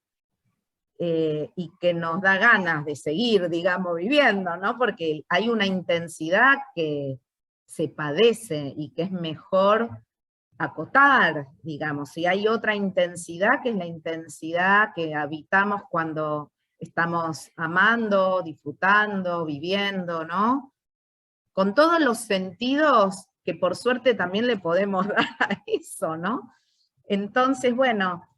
Y que nos da ganas de seguir, digamos, viviendo, ¿no? Porque hay una intensidad que se padece y que es mejor acotar, digamos, y hay otra intensidad que es la intensidad que habitamos cuando estamos amando, disfrutando, viviendo, ¿no? Con todos los sentidos que por suerte también le podemos dar a eso, ¿no? Entonces, bueno,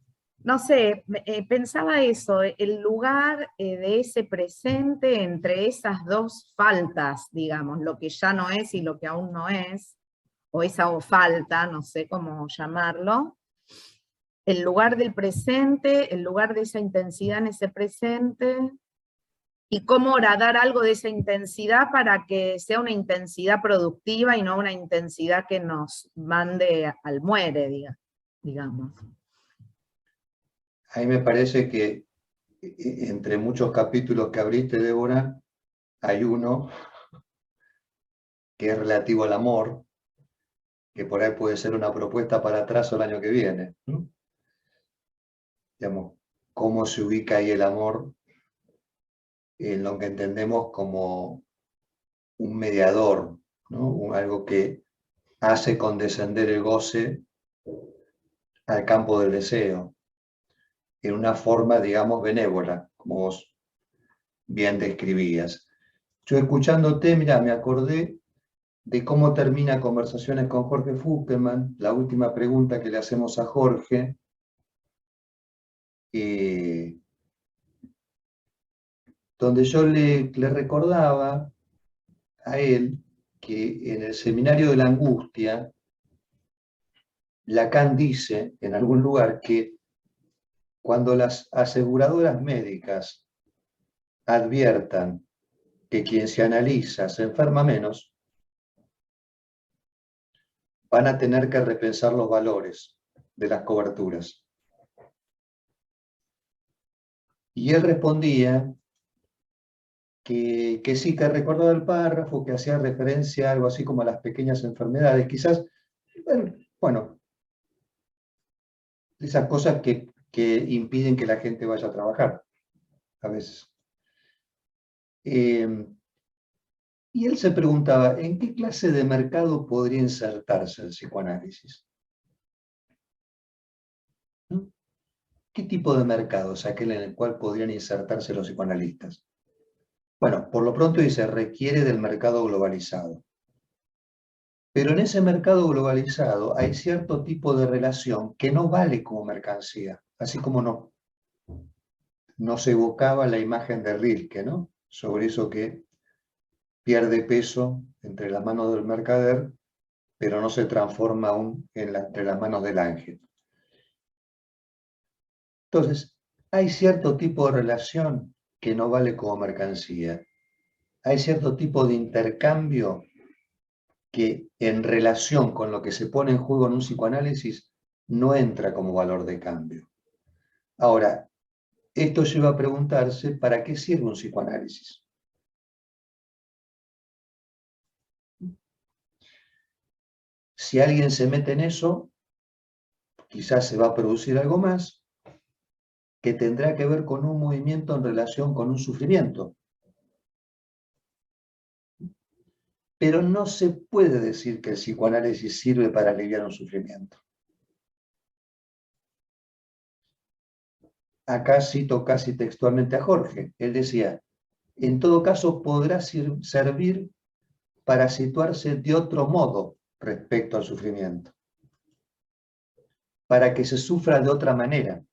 no sé, pensaba eso, el lugar de ese presente entre esas dos faltas, digamos, lo que ya no es y lo que aún no es, o esa falta, no sé cómo llamarlo, el lugar del presente, el lugar de esa intensidad en ese presente, y cómo horadar algo de esa intensidad para que sea una intensidad productiva y no una intensidad que nos mande al muere, digamos. A mí me parece que entre muchos capítulos que abriste, Débora, hay uno que es relativo al amor, que por ahí puede ser una propuesta para atrás o el año que viene, ¿no? Digamos, cómo se ubica ahí el amor en lo que entendemos como un mediador, ¿no? Algo que hace condescender el goce al campo del deseo, en una forma, digamos, benévola, como vos bien describías. Yo escuchándote, mira, me acordé de cómo termina Conversaciones con Jorge Fuckelman, la última pregunta que le hacemos a Jorge, donde yo le recordaba a él que en el Seminario de la Angustia, Lacan dice en algún lugar que cuando las aseguradoras médicas adviertan que quien se analiza se enferma menos, van a tener que repensar los valores de las coberturas. Y él respondía que sí, que recordaba el párrafo, que hacía referencia a algo así como a las pequeñas enfermedades, quizás, bueno, esas cosas que impiden que la gente vaya a trabajar, a veces. Y él se preguntaba, ¿en qué clase de mercado podría insertarse el psicoanálisis? ¿No? ¿Qué tipo de mercado es aquel en el cual podrían insertarse los psicoanalistas? Bueno, por lo pronto dice, requiere del mercado globalizado. Pero en ese mercado globalizado hay cierto tipo de relación que no vale como mercancía, así como no se evocaba la imagen de Rilke, ¿no? Sobre eso que pierde peso entre las manos del mercader, pero no se transforma aún entre las manos del ángel. Entonces, hay cierto tipo de relación que no vale como mercancía. Hay cierto tipo de intercambio que en relación con lo que se pone en juego en un psicoanálisis no entra como valor de cambio. Ahora, esto lleva a preguntarse, ¿para qué sirve un psicoanálisis? Si alguien se mete en eso, quizás se va a producir algo más que tendrá que ver con un movimiento en relación con un sufrimiento. Pero no se puede decir que el psicoanálisis sirve para aliviar un sufrimiento. Acá cito casi textualmente a Jorge. Él decía, en todo caso podrá servir para situarse de otro modo respecto al sufrimiento, para que se sufra de otra manera,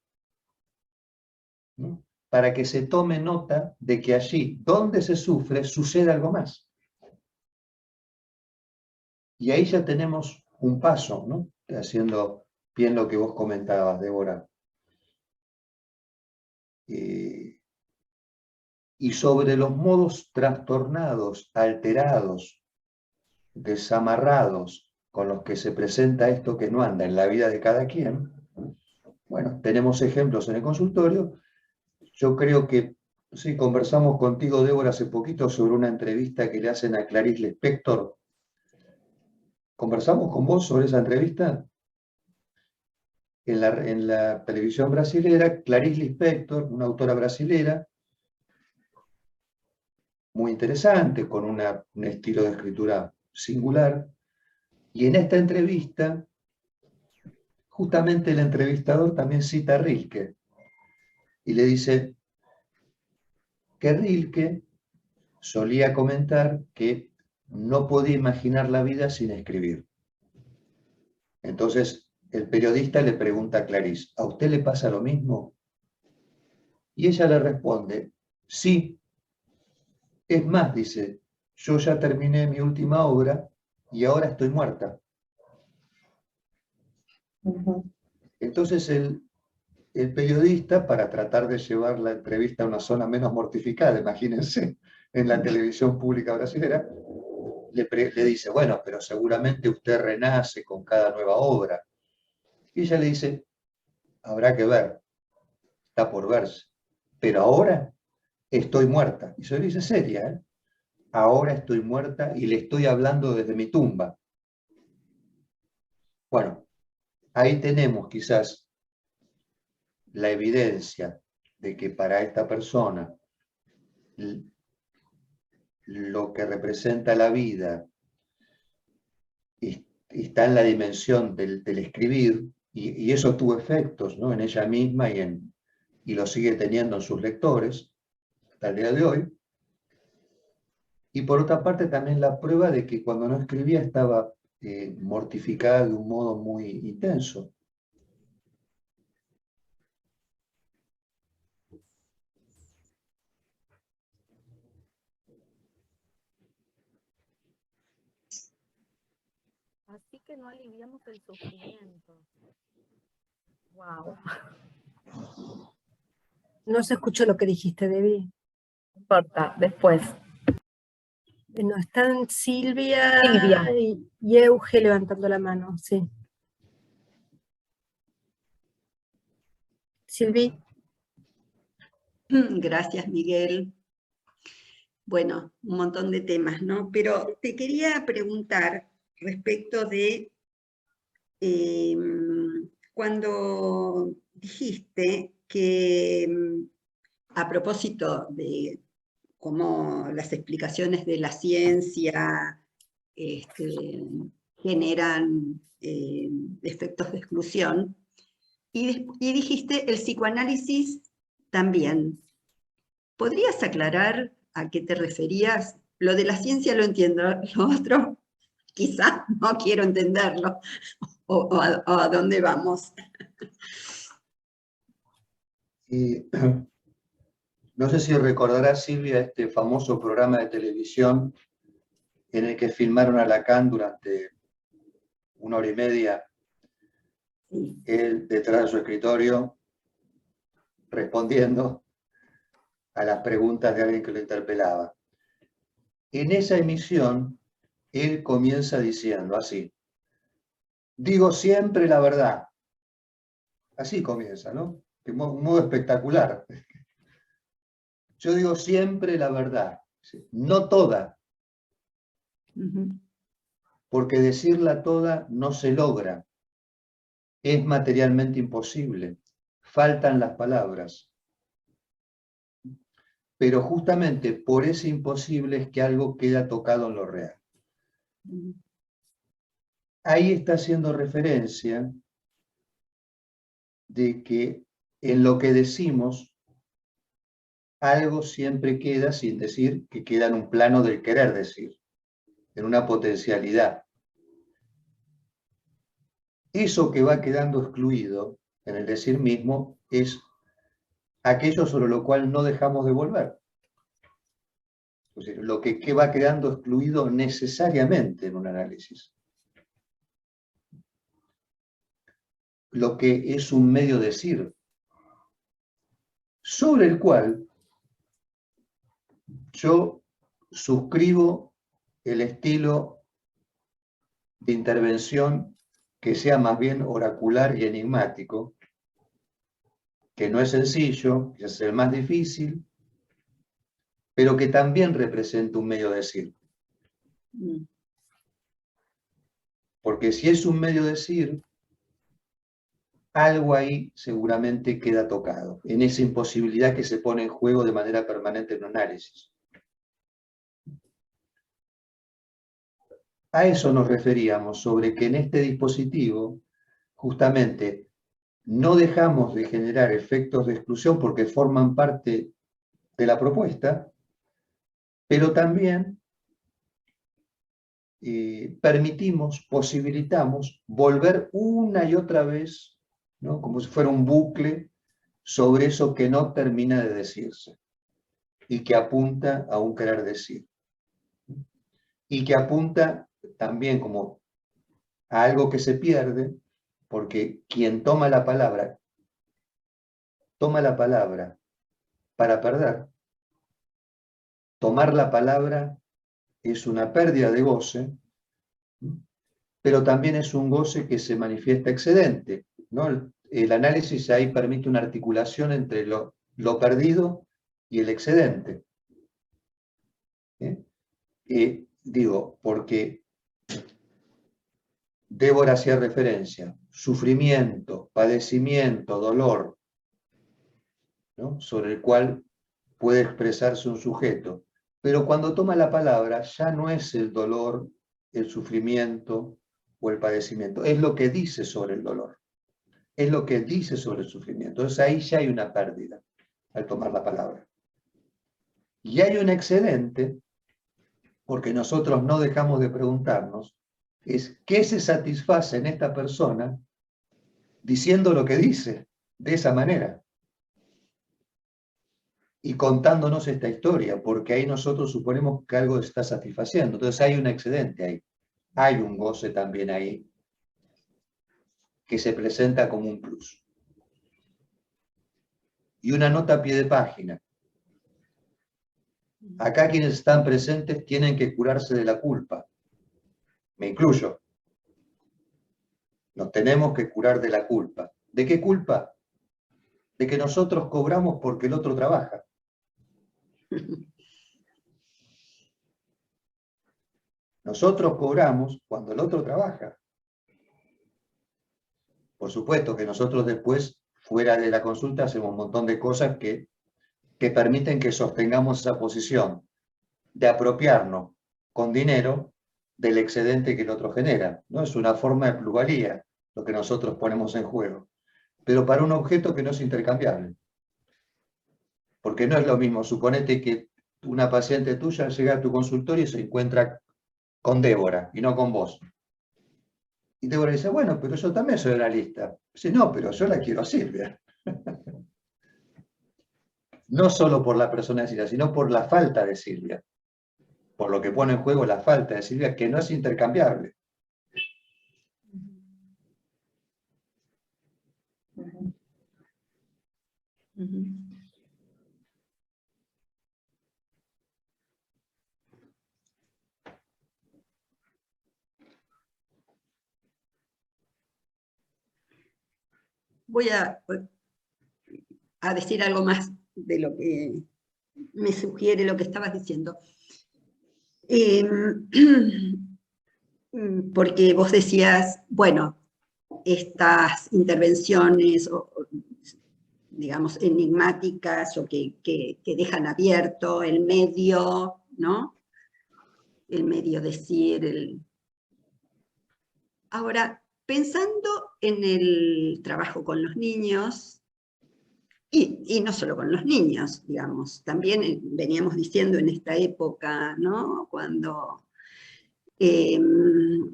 ¿no? Para que se tome nota de que allí donde se sufre sucede algo más. Y ahí ya tenemos un paso, ¿no? Haciendo bien lo que vos comentabas, Débora. Y sobre los modos trastornados, alterados, desamarrados, con los que se presenta esto que no anda en la vida de cada quien, bueno, tenemos ejemplos en el consultorio. Yo creo que, sí, conversamos contigo, Débora, hace poquito sobre una entrevista que le hacen a Clarice Lispector. ¿Conversamos con vos sobre esa entrevista? En la televisión brasilera, Clarice Lispector, una autora brasilera, muy interesante, con un estilo de escritura singular, y en esta entrevista, justamente el entrevistador también cita a Rilke, y le dice que Rilke solía comentar que no podía imaginar la vida sin escribir. Entonces, el periodista le pregunta a Clarice, ¿a usted le pasa lo mismo? Y ella le responde, sí. Es más, dice, yo ya terminé mi última obra y ahora estoy muerta. Entonces el periodista, para tratar de llevar la entrevista a una zona menos mortificada, imagínense, en la televisión pública brasileña, le dice, bueno, pero seguramente usted renace con cada nueva obra. Y ella le dice, habrá que ver, está por verse, pero ahora estoy muerta. Y se le dice seria, ¿eh? Ahora estoy muerta y le estoy hablando desde mi tumba. Bueno, ahí tenemos quizás la evidencia de que para esta persona lo que representa la vida está en la dimensión del escribir, y eso tuvo efectos, ¿no?, en ella misma y lo sigue teniendo en sus lectores hasta el día de hoy. Y por otra parte también la prueba de que cuando no escribía estaba mortificada de un modo muy intenso. Así que no aliviamos el sufrimiento. Wow. No se escuchó lo que dijiste, Debbie. No importa, después. No, están Silvia Silvia. y Euge levantando la mano, sí. Silvi. Gracias, Miguel. Bueno, un montón de temas, ¿no? Pero te quería preguntar respecto de cuando dijiste que a propósito de cómo las explicaciones de la ciencia generan efectos de exclusión, y dijiste el psicoanálisis también. ¿Podrías aclarar a qué te referías? Lo de la ciencia lo entiendo, lo otro quizás no quiero entenderlo, o a dónde vamos. Y no sé si recordarás, Silvia, este famoso programa de televisión en el que filmaron a Lacan durante 1 hora y media, él detrás de su escritorio, respondiendo a las preguntas de alguien que lo interpelaba. En esa emisión, él comienza diciendo así, digo siempre la verdad. Así comienza, ¿no? De un modo espectacular. Yo digo siempre la verdad, no toda, porque decirla toda no se logra, es materialmente imposible, faltan las palabras. Pero justamente por ese imposible es que algo queda tocado en lo real. Ahí está haciendo referencia de que en lo que decimos, algo siempre queda, sin decir que queda en un plano del querer decir, en una potencialidad. Eso que va quedando excluido en el decir mismo es aquello sobre lo cual no dejamos de volver. Es decir, lo que va quedando excluido necesariamente en un análisis. Lo que es un medio decir, sobre el cual yo suscribo el estilo de intervención que sea más bien oracular y enigmático, que no es sencillo, que es el más difícil, pero que también representa un medio decir. Porque si es un medio decir, algo ahí seguramente queda tocado, en esa imposibilidad que se pone en juego de manera permanente en un análisis. A eso nos referíamos, sobre que en este dispositivo, justamente, no dejamos de generar efectos de exclusión porque forman parte de la propuesta, pero también permitimos, posibilitamos volver una y otra vez, ¿no? Como si fuera un bucle sobre eso que no termina de decirse y que apunta a un querer decir. Y que apunta también como a algo que se pierde, porque quien toma la palabra para perder. Tomar la palabra es una pérdida de goce, pero también es un goce que se manifiesta excedente, ¿no? El análisis ahí permite una articulación entre lo perdido y el excedente. Digo, porque Débora hacía referencia, sufrimiento, padecimiento, dolor, ¿no? Sobre el cual puede expresarse un sujeto. Pero cuando toma la palabra ya no es el dolor, el sufrimiento o el padecimiento, es lo que dice sobre el dolor, es lo que dice sobre el sufrimiento. Entonces ahí ya hay una pérdida al tomar la palabra. Y hay un excedente, porque nosotros no dejamos de preguntarnos, es qué se satisface en esta persona diciendo lo que dice de esa manera y contándonos esta historia, porque ahí nosotros suponemos que algo está satisfaciendo. Entonces hay un excedente ahí, hay un goce también ahí que se presenta como un plus. Y una nota a pie de página. Acá quienes están presentes tienen que curarse de la culpa. Me incluyo. Nos tenemos que curar de la culpa. ¿De qué culpa? De que nosotros cobramos porque el otro trabaja. Nosotros cobramos cuando el otro trabaja. Por supuesto que nosotros después, fuera de la consulta, hacemos un montón de cosas que permiten que sostengamos esa posición de apropiarnos con dinero del excedente que el otro genera, ¿no? Es una forma de plusvalía lo que nosotros ponemos en juego, pero para un objeto que no es intercambiable. Porque no es lo mismo, suponete que una paciente tuya llega a tu consultorio y se encuentra con Débora y no con vos. Y Débora dice, bueno, pero yo también soy analista. Dice, no, pero yo la quiero a Silvia. No solo por la persona de Silvia, sino por la falta de Silvia. Por lo que pone en juego la falta de Silvia, que no es intercambiable. Voy a decir algo más de lo que me sugiere lo que estabas diciendo. Porque vos decías, bueno, estas intervenciones, digamos, enigmáticas o que dejan abierto el medio, ¿no? El medio decir, Ahora, pensando en el trabajo con los niños, y no solo con los niños, digamos, también veníamos diciendo en esta época, ¿no? Cuando el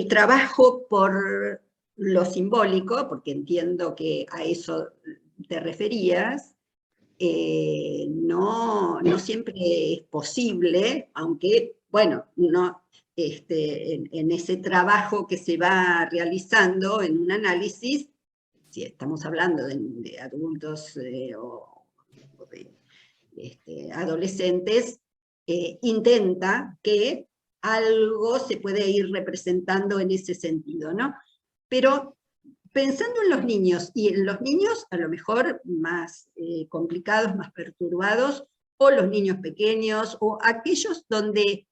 trabajo por lo simbólico, porque entiendo que a eso te referías, no siempre es posible, aunque, bueno, en ese trabajo que se va realizando en un análisis, si estamos hablando de adultos o de adolescentes, intenta que algo se puede ir representando en ese sentido, ¿no? Pero pensando en los niños, y en los niños a lo mejor más complicados, más perturbados, o los niños pequeños, o aquellos donde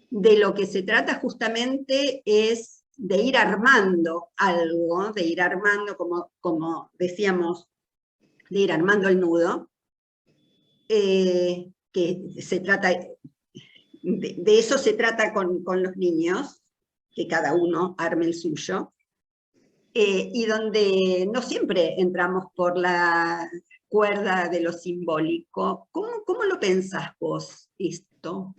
de lo que se trata justamente es de ir armando algo, de ir armando, como decíamos, de ir armando el nudo, que se trata, de eso se trata con los niños, que cada uno arme el suyo, y donde no siempre entramos por la cuerda de lo simbólico. ¿Cómo lo pensás vos esto?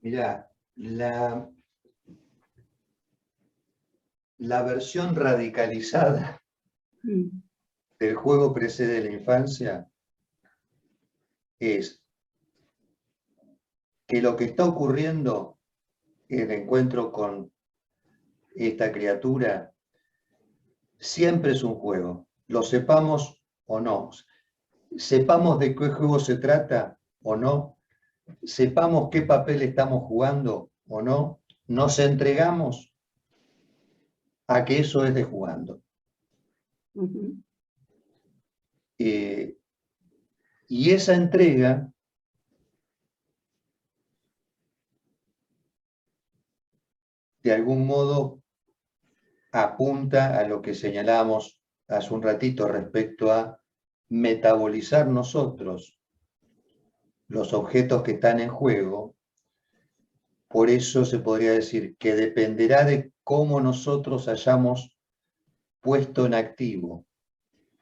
Mirá, la versión radicalizada del juego precede la infancia es que lo que está ocurriendo en el encuentro con esta criatura siempre es un juego, lo sepamos o no, sepamos de qué juego se trata o no, sepamos qué papel estamos jugando o no, nos entregamos a que eso es de jugando. Y esa entrega de algún modo apunta a lo que señalábamos hace un ratito respecto a metabolizar nosotros los objetos que están en juego. Por eso se podría decir que dependerá de cómo nosotros hayamos puesto en activo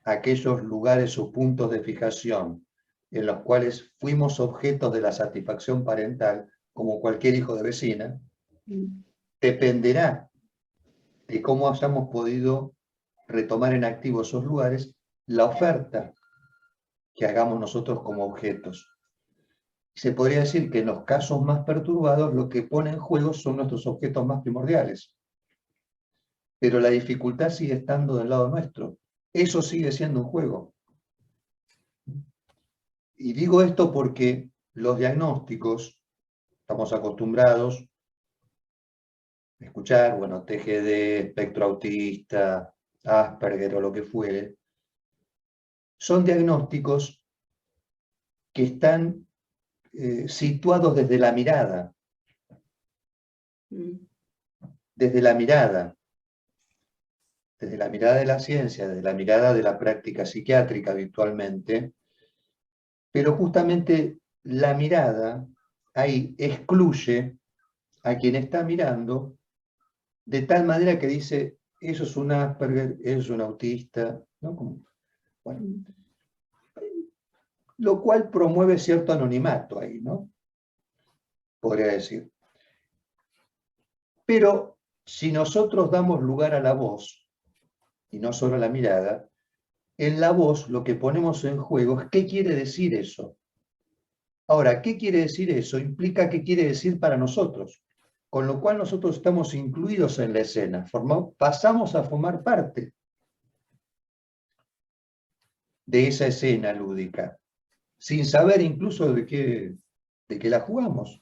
aquellos lugares o puntos de fijación en los cuales fuimos objetos de la satisfacción parental, como cualquier hijo de vecina, dependerá de cómo hayamos podido retomar en activo esos lugares, la oferta que hagamos nosotros como objetos. Se podría decir que en los casos más perturbados lo que pone en juego son nuestros objetos más primordiales. Pero la dificultad sigue estando del lado nuestro. Eso sigue siendo un juego. Y digo esto porque los diagnósticos, estamos acostumbrados a escuchar, bueno, TGD, espectro autista, Asperger o lo que fuere, son diagnósticos que están situados desde la mirada. Desde la mirada de la ciencia, desde la mirada de la práctica psiquiátrica habitualmente, pero justamente la mirada ahí excluye a quien está mirando de tal manera que dice, eso es un Asperger, eso es un autista, ¿no? Bueno, lo cual promueve cierto anonimato ahí, ¿no? Podría decir. Pero si nosotros damos lugar a la voz, y no solo a la mirada, en la voz lo que ponemos en juego es qué quiere decir eso. Ahora, ¿qué quiere decir eso? Implica qué quiere decir para nosotros, con lo cual nosotros estamos incluidos en la escena, pasamos a formar parte de esa escena lúdica, sin saber incluso de qué la jugamos.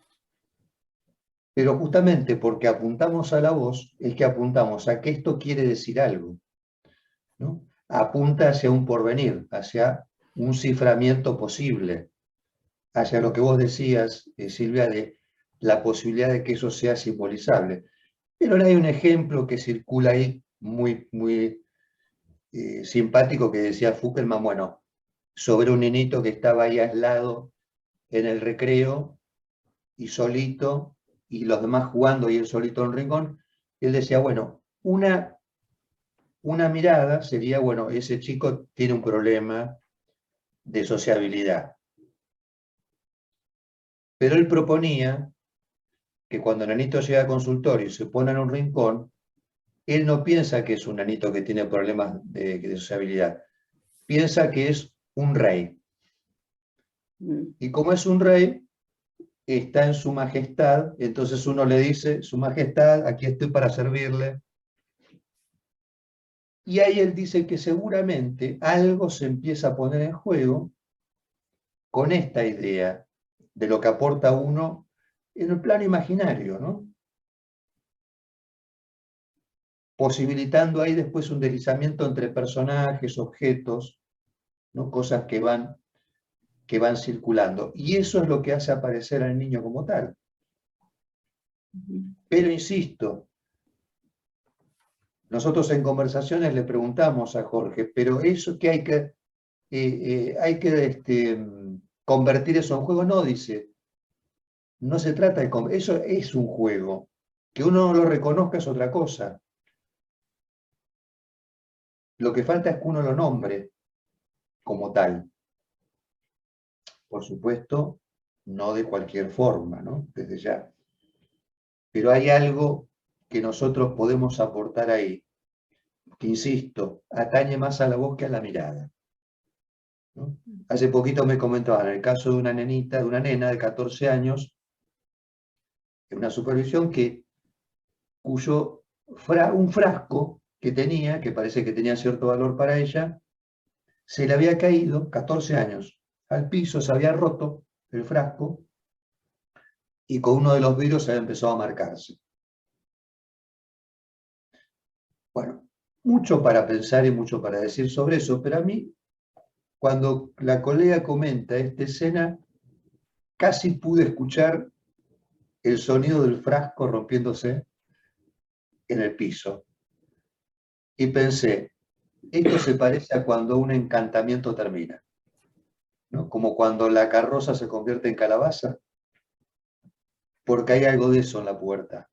Pero justamente porque apuntamos a la voz, es que apuntamos a que esto quiere decir algo, ¿no? Apunta hacia un porvenir, hacia un ciframiento posible, hacia lo que vos decías, Silvia, de la posibilidad de que eso sea simbolizable. Pero hay un ejemplo que circula ahí muy, muy simpático que decía Fuckelman, bueno, sobre un nenito que estaba ahí aislado en el recreo y solito, y los demás jugando y él solito en un rincón, él decía, bueno, una mirada sería, bueno, ese chico tiene un problema de sociabilidad. Pero él proponía que cuando el nenito llega al consultorio y se pone en un rincón, él no piensa que es un nenito que tiene problemas de sociabilidad, piensa que es un rey. Y como es un rey, está en su majestad, entonces uno le dice, su majestad, aquí estoy para servirle. Y ahí él dice que seguramente algo se empieza a poner en juego con esta idea de lo que aporta uno en el plano imaginario, ¿no? Posibilitando ahí después un deslizamiento entre personajes, objetos, ¿no? Cosas que van circulando. Y eso es lo que hace aparecer al niño como tal. Pero insisto, nosotros en conversaciones le preguntamos a Jorge, pero eso que hay que convertir eso en juego, no, dice, no se trata de eso es un juego, que uno no lo reconozca es otra cosa. Lo que falta es que uno lo nombre como tal. Por supuesto, no de cualquier forma, ¿no? Desde ya. Pero hay algo que nosotros podemos aportar ahí, que insisto, atañe más a la voz que a la mirada, ¿no? Hace poquito me comentaban el caso de una nenita, de una nena de 14 años, en una supervisión cuyo un frasco que tenía, que parece que tenía cierto valor para ella, se le había caído, 14 años, al piso, se había roto el frasco y con uno de los vidrios se había empezado a marcarse. Bueno, mucho para pensar y mucho para decir sobre eso, pero a mí, cuando la colega comenta esta escena, casi pude escuchar el sonido del frasco rompiéndose en el piso. Y pensé, esto se parece a cuando un encantamiento termina, ¿no? Como cuando la carroza se convierte en calabaza, porque hay algo de eso en la puerta,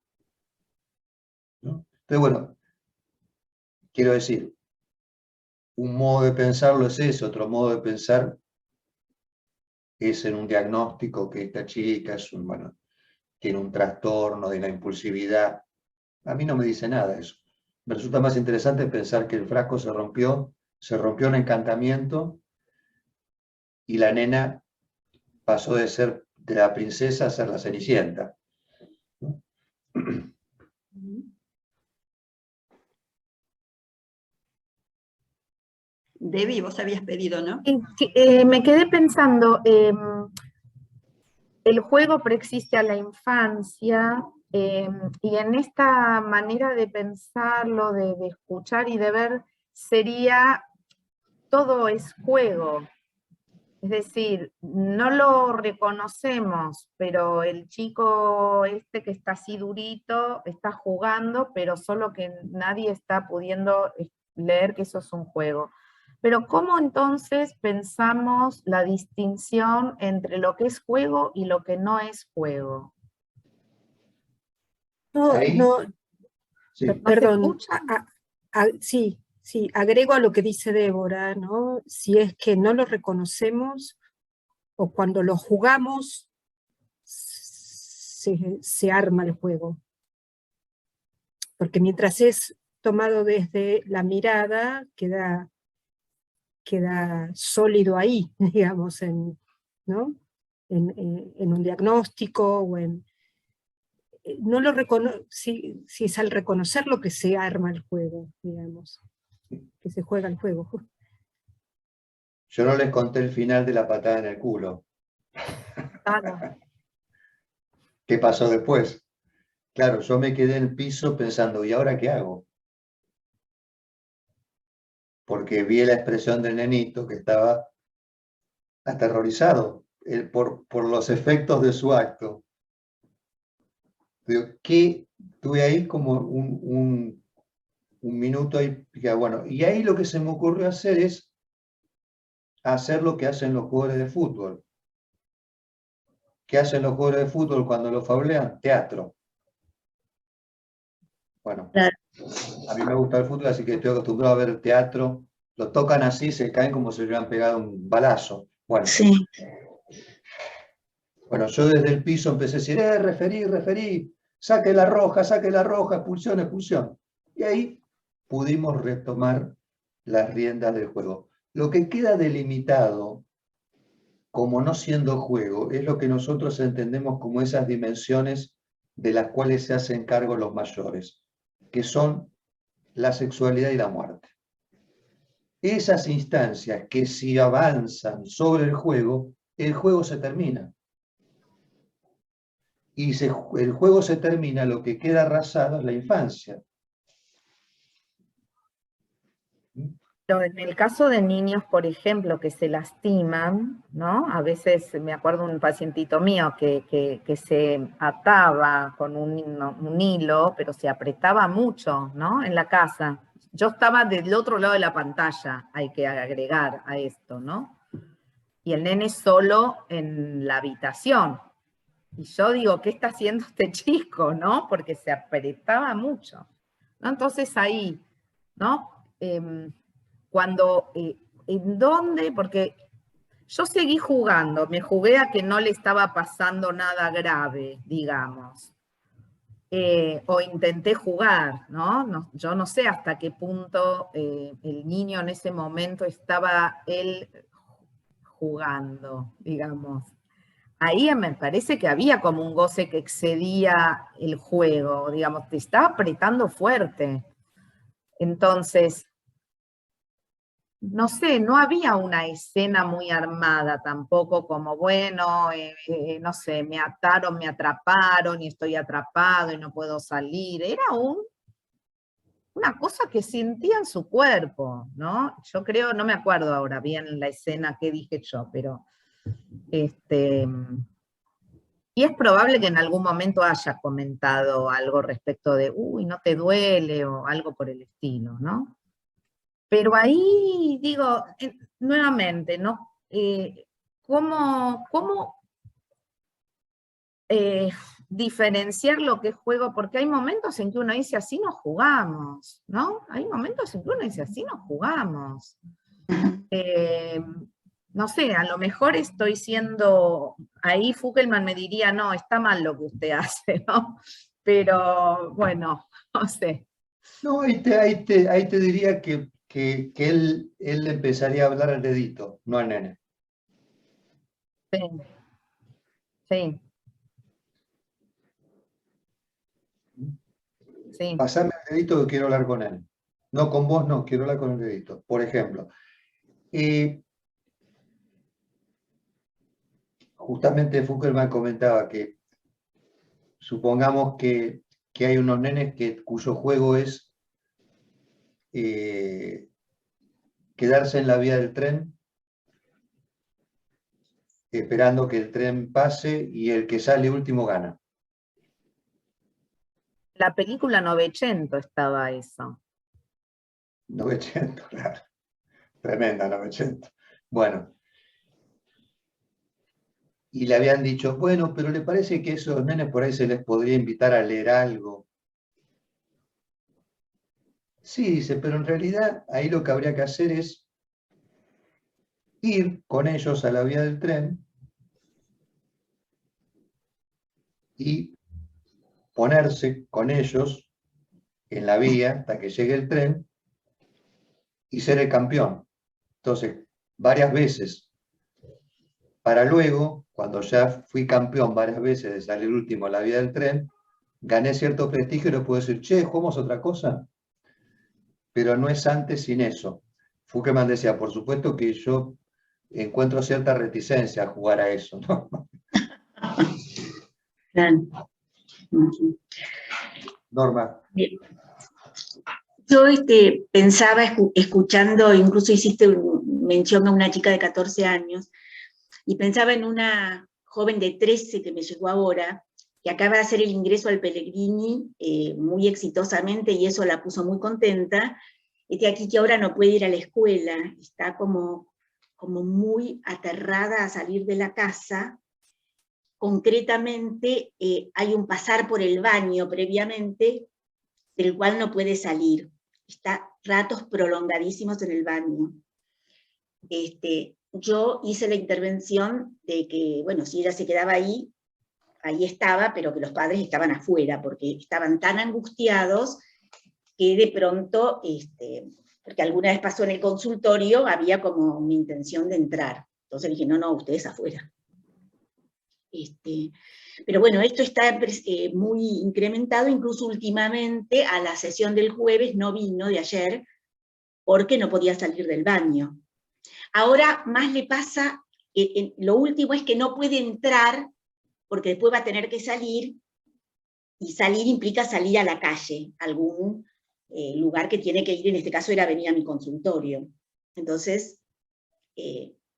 ¿no? Entonces, bueno, quiero decir, un modo de pensarlo es ese, otro modo de pensar es en un diagnóstico que esta chica tiene un trastorno de la impulsividad. A mí no me dice nada eso. Me resulta más interesante pensar que el frasco se rompió en encantamiento y la nena pasó de ser de la princesa a ser la Cenicienta, ¿no? Debbie, vos habías pedido, ¿no? Me quedé pensando, el juego preexiste a la infancia, y en esta manera de pensarlo, de escuchar y de ver, sería, todo es juego. Es decir, no lo reconocemos, pero el chico que está así durito, está jugando, pero solo que nadie está pudiendo leer que eso es un juego. Pero ¿cómo entonces pensamos la distinción entre lo que es juego y lo que no es juego? No, Ahí, no, sí. ¿No se perdón, escucha? sí, agrego a lo que dice Débora, ¿no? Si es que no lo reconocemos o cuando lo jugamos se arma el juego. Porque mientras es tomado desde la mirada, queda sólido ahí, digamos, ¿no? En un diagnóstico o en... No lo si es al reconocerlo que se arma el juego, digamos, que se juega el juego. Yo no les conté el final de la patada en el culo. Claro. ¿Qué pasó después? Claro, yo me quedé en el piso pensando, ¿y ahora qué hago? Porque vi la expresión del nenito que estaba aterrorizado por los efectos de su acto. Digo, ¿qué? Tuve ahí como un minuto ahí, bueno, y ahí lo que se me ocurrió hacer es hacer lo que hacen los jugadores de fútbol. ¿Qué hacen los jugadores de fútbol cuando los faulean? Teatro. Bueno, Claro. a mí me gusta el fútbol, así que estoy acostumbrado a ver teatro. Lo tocan así, se caen como si le hubieran pegado un balazo. Bueno, Sí. bueno, yo desde el piso empecé a decir, referí, saque la roja, expulsión, expulsión. Y ahí pudimos retomar las riendas del juego. Lo que queda delimitado como no siendo juego es lo que nosotros entendemos como esas dimensiones de las cuales se hacen cargo los mayores, que son la sexualidad y la muerte. Esas instancias que si avanzan sobre el juego se termina. Y el juego se termina, lo que queda arrasado es la infancia. Pero en el caso de niños, por ejemplo, que se lastiman, ¿no? A veces me acuerdo de un pacientito mío que se ataba con un hilo, pero se apretaba mucho, ¿no? En la casa. Yo estaba del otro lado de la pantalla, hay que agregar a esto, ¿no? Y el nene solo en la habitación. Y yo digo, ¿qué está haciendo este chico, no? Porque se apretaba mucho, ¿no? Entonces ahí, ¿no? ¿En dónde? Porque yo seguí jugando, me jugué a que no le estaba pasando nada grave, digamos. O intenté jugar, ¿no? Yo no sé hasta qué punto el niño en ese momento estaba él jugando, digamos. Ahí me parece que había como un goce que excedía el juego, digamos, te estaba apretando fuerte. Entonces, no sé, no había una escena muy armada tampoco, como, bueno, no sé, me ataron, me atraparon y estoy atrapado y no puedo salir. Era una cosa que sentía en su cuerpo, ¿no? Yo creo, no me acuerdo ahora bien la escena que dije yo, pero y es probable que en algún momento haya comentado algo respecto de, uy, no te duele, o algo por el estilo, ¿no? Pero ahí, digo, nuevamente, ¿no? ¿Cómo diferenciar lo que es juego? Porque hay momentos en que uno dice, así no jugamos, ¿no? Hay momentos en que uno dice, así no jugamos. No sé, a lo mejor estoy siendo, ahí Fuggelman me diría, no, está mal lo que usted hace, ¿no? Pero bueno, no sé. No, ahí te diría que él empezaría a hablar al dedito, no al nene. Sí, sí, sí. Pasame el dedito que quiero hablar con él. No con vos, no, quiero hablar con el dedito. Por ejemplo, justamente Fuggelman comentaba que supongamos que hay unos nenes cuyo juego es quedarse en la vía del tren, esperando que el tren pase y el que sale último gana. La película Novecento estaba eso. 900, claro. Tremenda 900. Bueno. Y le habían dicho, bueno, pero ¿le parece que esos nenes por ahí se les podría invitar a leer algo? Sí, dice, pero en realidad ahí lo que habría que hacer es ir con ellos a la vía del tren y ponerse con ellos en la vía hasta que llegue el tren y ser el campeón. Entonces, varias veces, para luego, cuando ya fui campeón varias veces de salir último a la vía del tren, gané cierto prestigio y le puedo decir, che, ¿jugamos otra cosa? Pero no es antes sin eso. Fuggelman decía, por supuesto que yo encuentro cierta reticencia a jugar a eso, ¿no? Claro. Norma. Bien. Yo pensaba, escuchando, incluso hiciste mención a una chica de 14 años, y pensaba en una joven de 13 que me llegó ahora, que acaba de hacer el ingreso al Pellegrini muy exitosamente, y eso la puso muy contenta. Aquí que ahora no puede ir a la escuela, está como muy aterrada a salir de la casa, concretamente hay un pasar por el baño previamente, del cual no puede salir. Está ratos prolongadísimos en el baño. Yo hice la intervención de que, bueno, si ella se quedaba ahí estaba, pero que los padres estaban afuera, porque estaban tan angustiados que de pronto, porque alguna vez pasó en el consultorio, había como una intención de entrar. Entonces dije, no, ustedes afuera. Pero bueno, esto está muy incrementado, incluso últimamente a la sesión del jueves no vino, de ayer, porque no podía salir del baño. Ahora más le pasa, lo último es que no puede entrar, porque después va a tener que salir, y salir implica salir a la calle, a algún lugar que tiene que ir, en este caso era venir a mi consultorio. Entonces,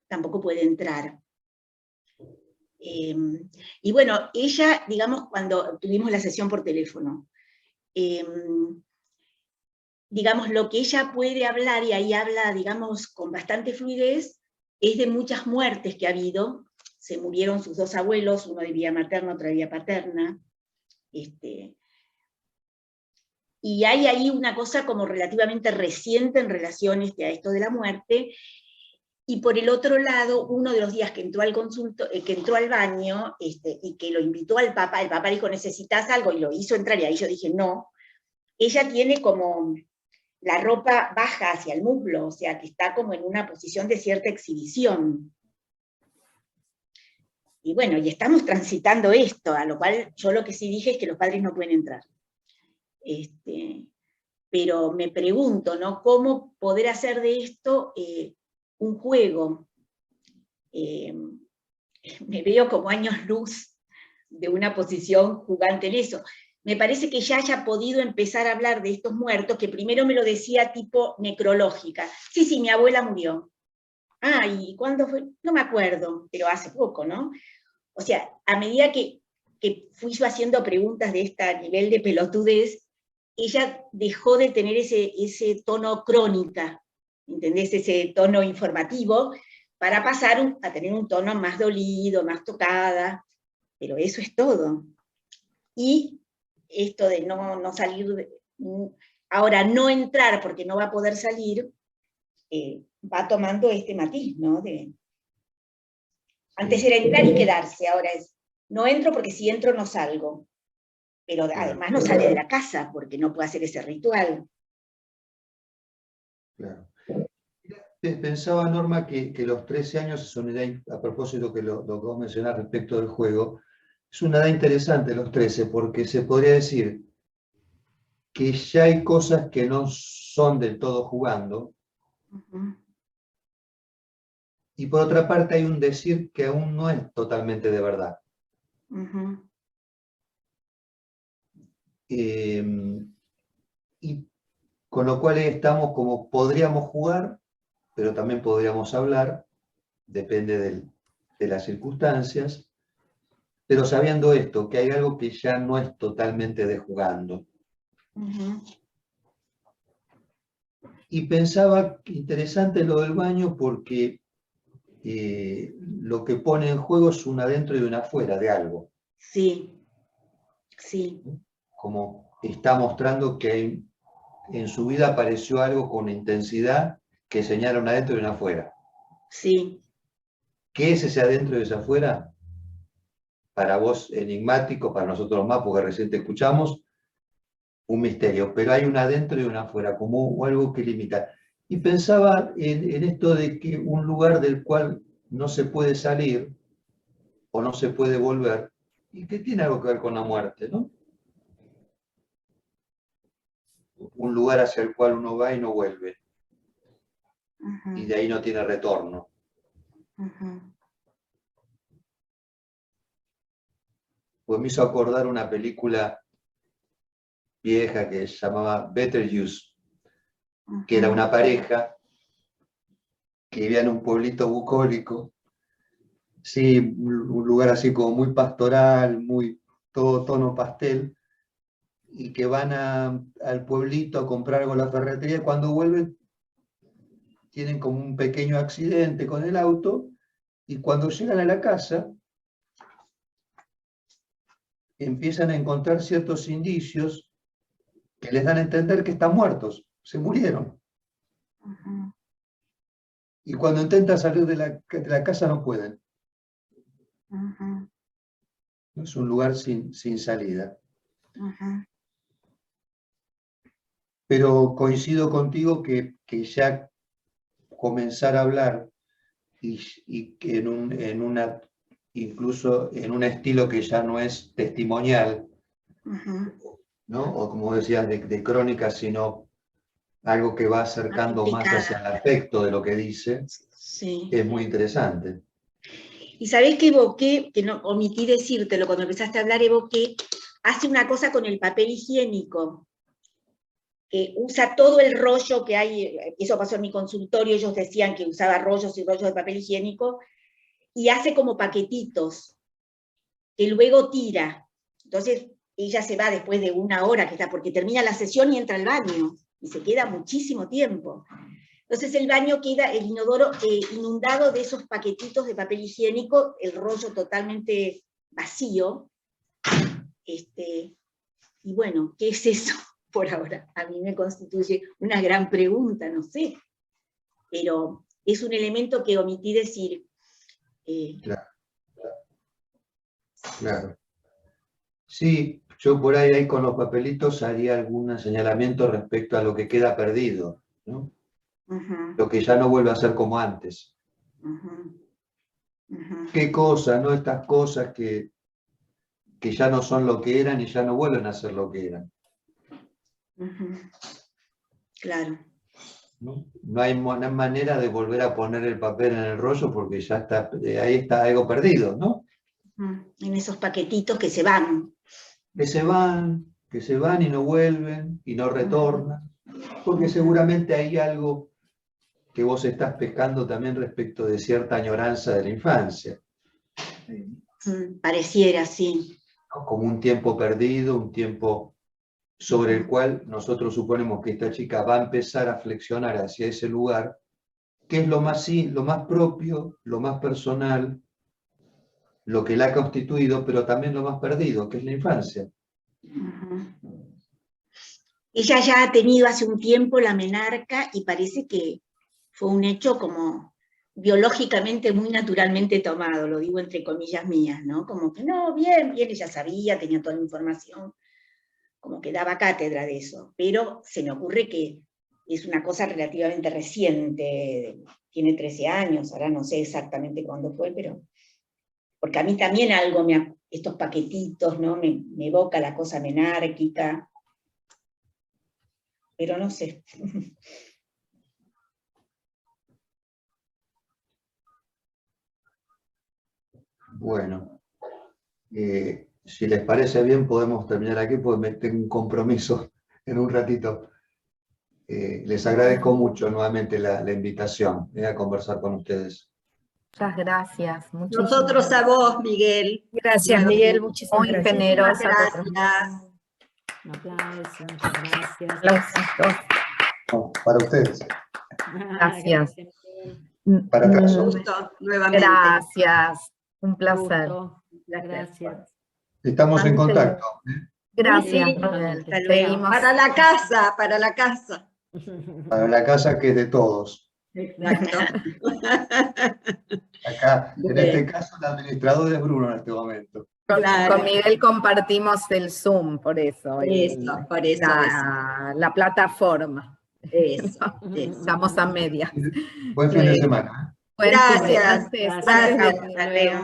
tampoco puede entrar. Y bueno, ella, digamos, cuando tuvimos la sesión por teléfono, digamos, lo que ella puede hablar, y ahí habla, digamos, con bastante fluidez, es de muchas muertes que ha habido. Se murieron sus dos abuelos, uno de vía materna, otro de vía paterna. Y hay ahí una cosa como relativamente reciente en relación a esto de la muerte. Y por el otro lado, uno de los días que entró al que entró al baño, y que lo invitó al papá, el papá dijo, ¿necesitas algo? Y lo hizo entrar, y ahí yo dije, no. Ella tiene como la ropa baja hacia el muslo, o sea, que está como en una posición de cierta exhibición. Y bueno, y estamos transitando esto, a lo cual yo lo que sí dije es que los padres no pueden entrar. Pero me pregunto, ¿no? ¿Cómo poder hacer de esto un juego? Me veo como años luz de una posición jugante en eso. Me parece que ya haya podido empezar a hablar de estos muertos, que primero me lo decía tipo necrológica. Sí, mi abuela murió. Ah, ¿y cuándo fue? No me acuerdo, pero hace poco, ¿no? O sea, a medida que fui yo haciendo preguntas de este nivel de pelotudez, ella dejó de tener ese tono crónica, ¿entendés? Ese tono informativo, para pasar a tener un tono más dolido, más tocada, pero eso es todo. Y esto de no salir, ahora no entrar porque no va a poder salir, va tomando este matiz, ¿no? Antes era entrar y quedarse, ahora es, no entro porque si entro no salgo. Pero además no sale de la casa porque no puede hacer ese ritual. Claro. Pensaba, Norma, que los 13 años es una edad, a propósito que lo que vos mencionás respecto del juego, es una edad interesante los 13, porque se podría decir que ya hay cosas que no son del todo jugando, y por otra parte hay un decir que aún no es totalmente de verdad. Y con lo cual estamos como podríamos jugar, pero también podríamos hablar, depende de las circunstancias, pero sabiendo esto, que hay algo que ya no es totalmente de jugando. Y pensaba, interesante lo del baño, porque lo que pone en juego es un adentro y un afuera de algo. Sí. Como está mostrando que en su vida apareció algo con intensidad que señala un adentro y un afuera. Sí. ¿Qué es ese adentro y ese afuera? Para vos enigmático, para nosotros más, porque recién te escuchamos, un misterio, pero hay un adentro y un afuera, como algo que limita. Y pensaba en esto de que un lugar del cual no se puede salir o no se puede volver, y que tiene algo que ver con la muerte, ¿no? Un lugar hacia el cual uno va y no vuelve, y de ahí no tiene retorno. Pues me hizo acordar una película vieja que se llamaba Betelgeuse, que era una pareja que vivía en un pueblito bucólico, sí, un lugar así como muy pastoral, muy todo tono pastel, y que van al pueblito a comprar algo a la ferretería, y cuando vuelven tienen como un pequeño accidente con el auto, y cuando llegan a la casa empiezan a encontrar ciertos indicios que les dan a entender que están muertos, se murieron. Ujú, Y cuando intentan salir de la casa no pueden. ujú, Es un lugar sin salida. ujú. Pero coincido contigo que ya comenzar a hablar y que incluso en un estilo que ya no es testimonial, Ujú. ¿no? O como decías, de crónica, sino algo que va acercando más hacia el afecto de lo que dice, Sí. es muy interesante. Y sabés que evoqué, que no omití decírtelo, cuando empezaste a hablar evoqué, hace una cosa con el papel higiénico, que usa todo el rollo que hay, eso pasó en mi consultorio, ellos decían que usaba rollos y rollos de papel higiénico, y hace como paquetitos, que luego tira. Entonces ella se va después de 1 hora, que está, porque termina la sesión y entra al baño, y se queda muchísimo tiempo. Entonces el baño queda, el inodoro, inundado de esos paquetitos de papel higiénico, el rollo totalmente vacío. Y bueno, ¿qué es eso? Por ahora, a mí me constituye una gran pregunta, no sé. Pero es un elemento que omití decir. Claro. Sí, yo por ahí con los papelitos haría algún señalamiento respecto a lo que queda perdido, ¿no? Ujú, Lo que ya no vuelve a ser como antes. ujú, ujú. ¿Qué cosas, no? Estas cosas que ya no son lo que eran y ya no vuelven a ser lo que eran. Ujú. Claro. ¿No? No hay manera de volver a poner el papel en el rollo porque ya está, ahí está algo perdido, ¿no? En esos paquetitos que se van. Que se van y no vuelven y no retornan, porque seguramente hay algo que vos estás pescando también respecto de cierta añoranza de la infancia, Pareciera, sí. ¿no? Como un tiempo perdido, un tiempo sobre el cual nosotros suponemos que esta chica va a empezar a flexionar hacia ese lugar, que es lo más propio, lo más personal, lo que la ha constituido, pero también lo más perdido, que es la infancia. Ujú. Ella ya ha tenido hace un tiempo la menarca y parece que fue un hecho como biológicamente muy naturalmente tomado, lo digo entre comillas mías, ¿no? Como que no, bien, ella sabía, tenía toda la información, como que daba cátedra de eso, pero se me ocurre que es una cosa relativamente reciente, tiene 13 años, ahora no sé exactamente cuándo fue, pero porque a mí también algo, estos paquetitos, ¿no? Me evoca la cosa menárquica, pero no sé. Bueno, si les parece bien podemos terminar aquí porque tengo un compromiso en un ratito. Les agradezco mucho nuevamente la invitación a conversar con ustedes. Muchas gracias. Muchísimas Nosotros a vos, Miguel. Gracias, Nuevamente. Miguel, muchísimas Muy gracias. generosa. Gracias. Un aplauso, muchas gracias. Aplausitos. No, para ustedes. Gracias. Miguel. Para atrás. Un gusto, nuevamente. Gracias. Un placer. Gusto. Gracias. Estamos en Ante- contacto. Gracias, Sí, Miguel. hasta luego. Seguimos. Para la casa, para la casa. Para la casa que es de todos. Exacto. Acá, en Bueno. este caso, el administrador es Bruno en este momento. Claro. Con Miguel compartimos el Zoom, por eso. Eso, por eso. La plataforma. Eso. Estamos a medias. Buen fin de semana. Buen fin de- Gracias. antes- Gracias. antes de- Hasta luego.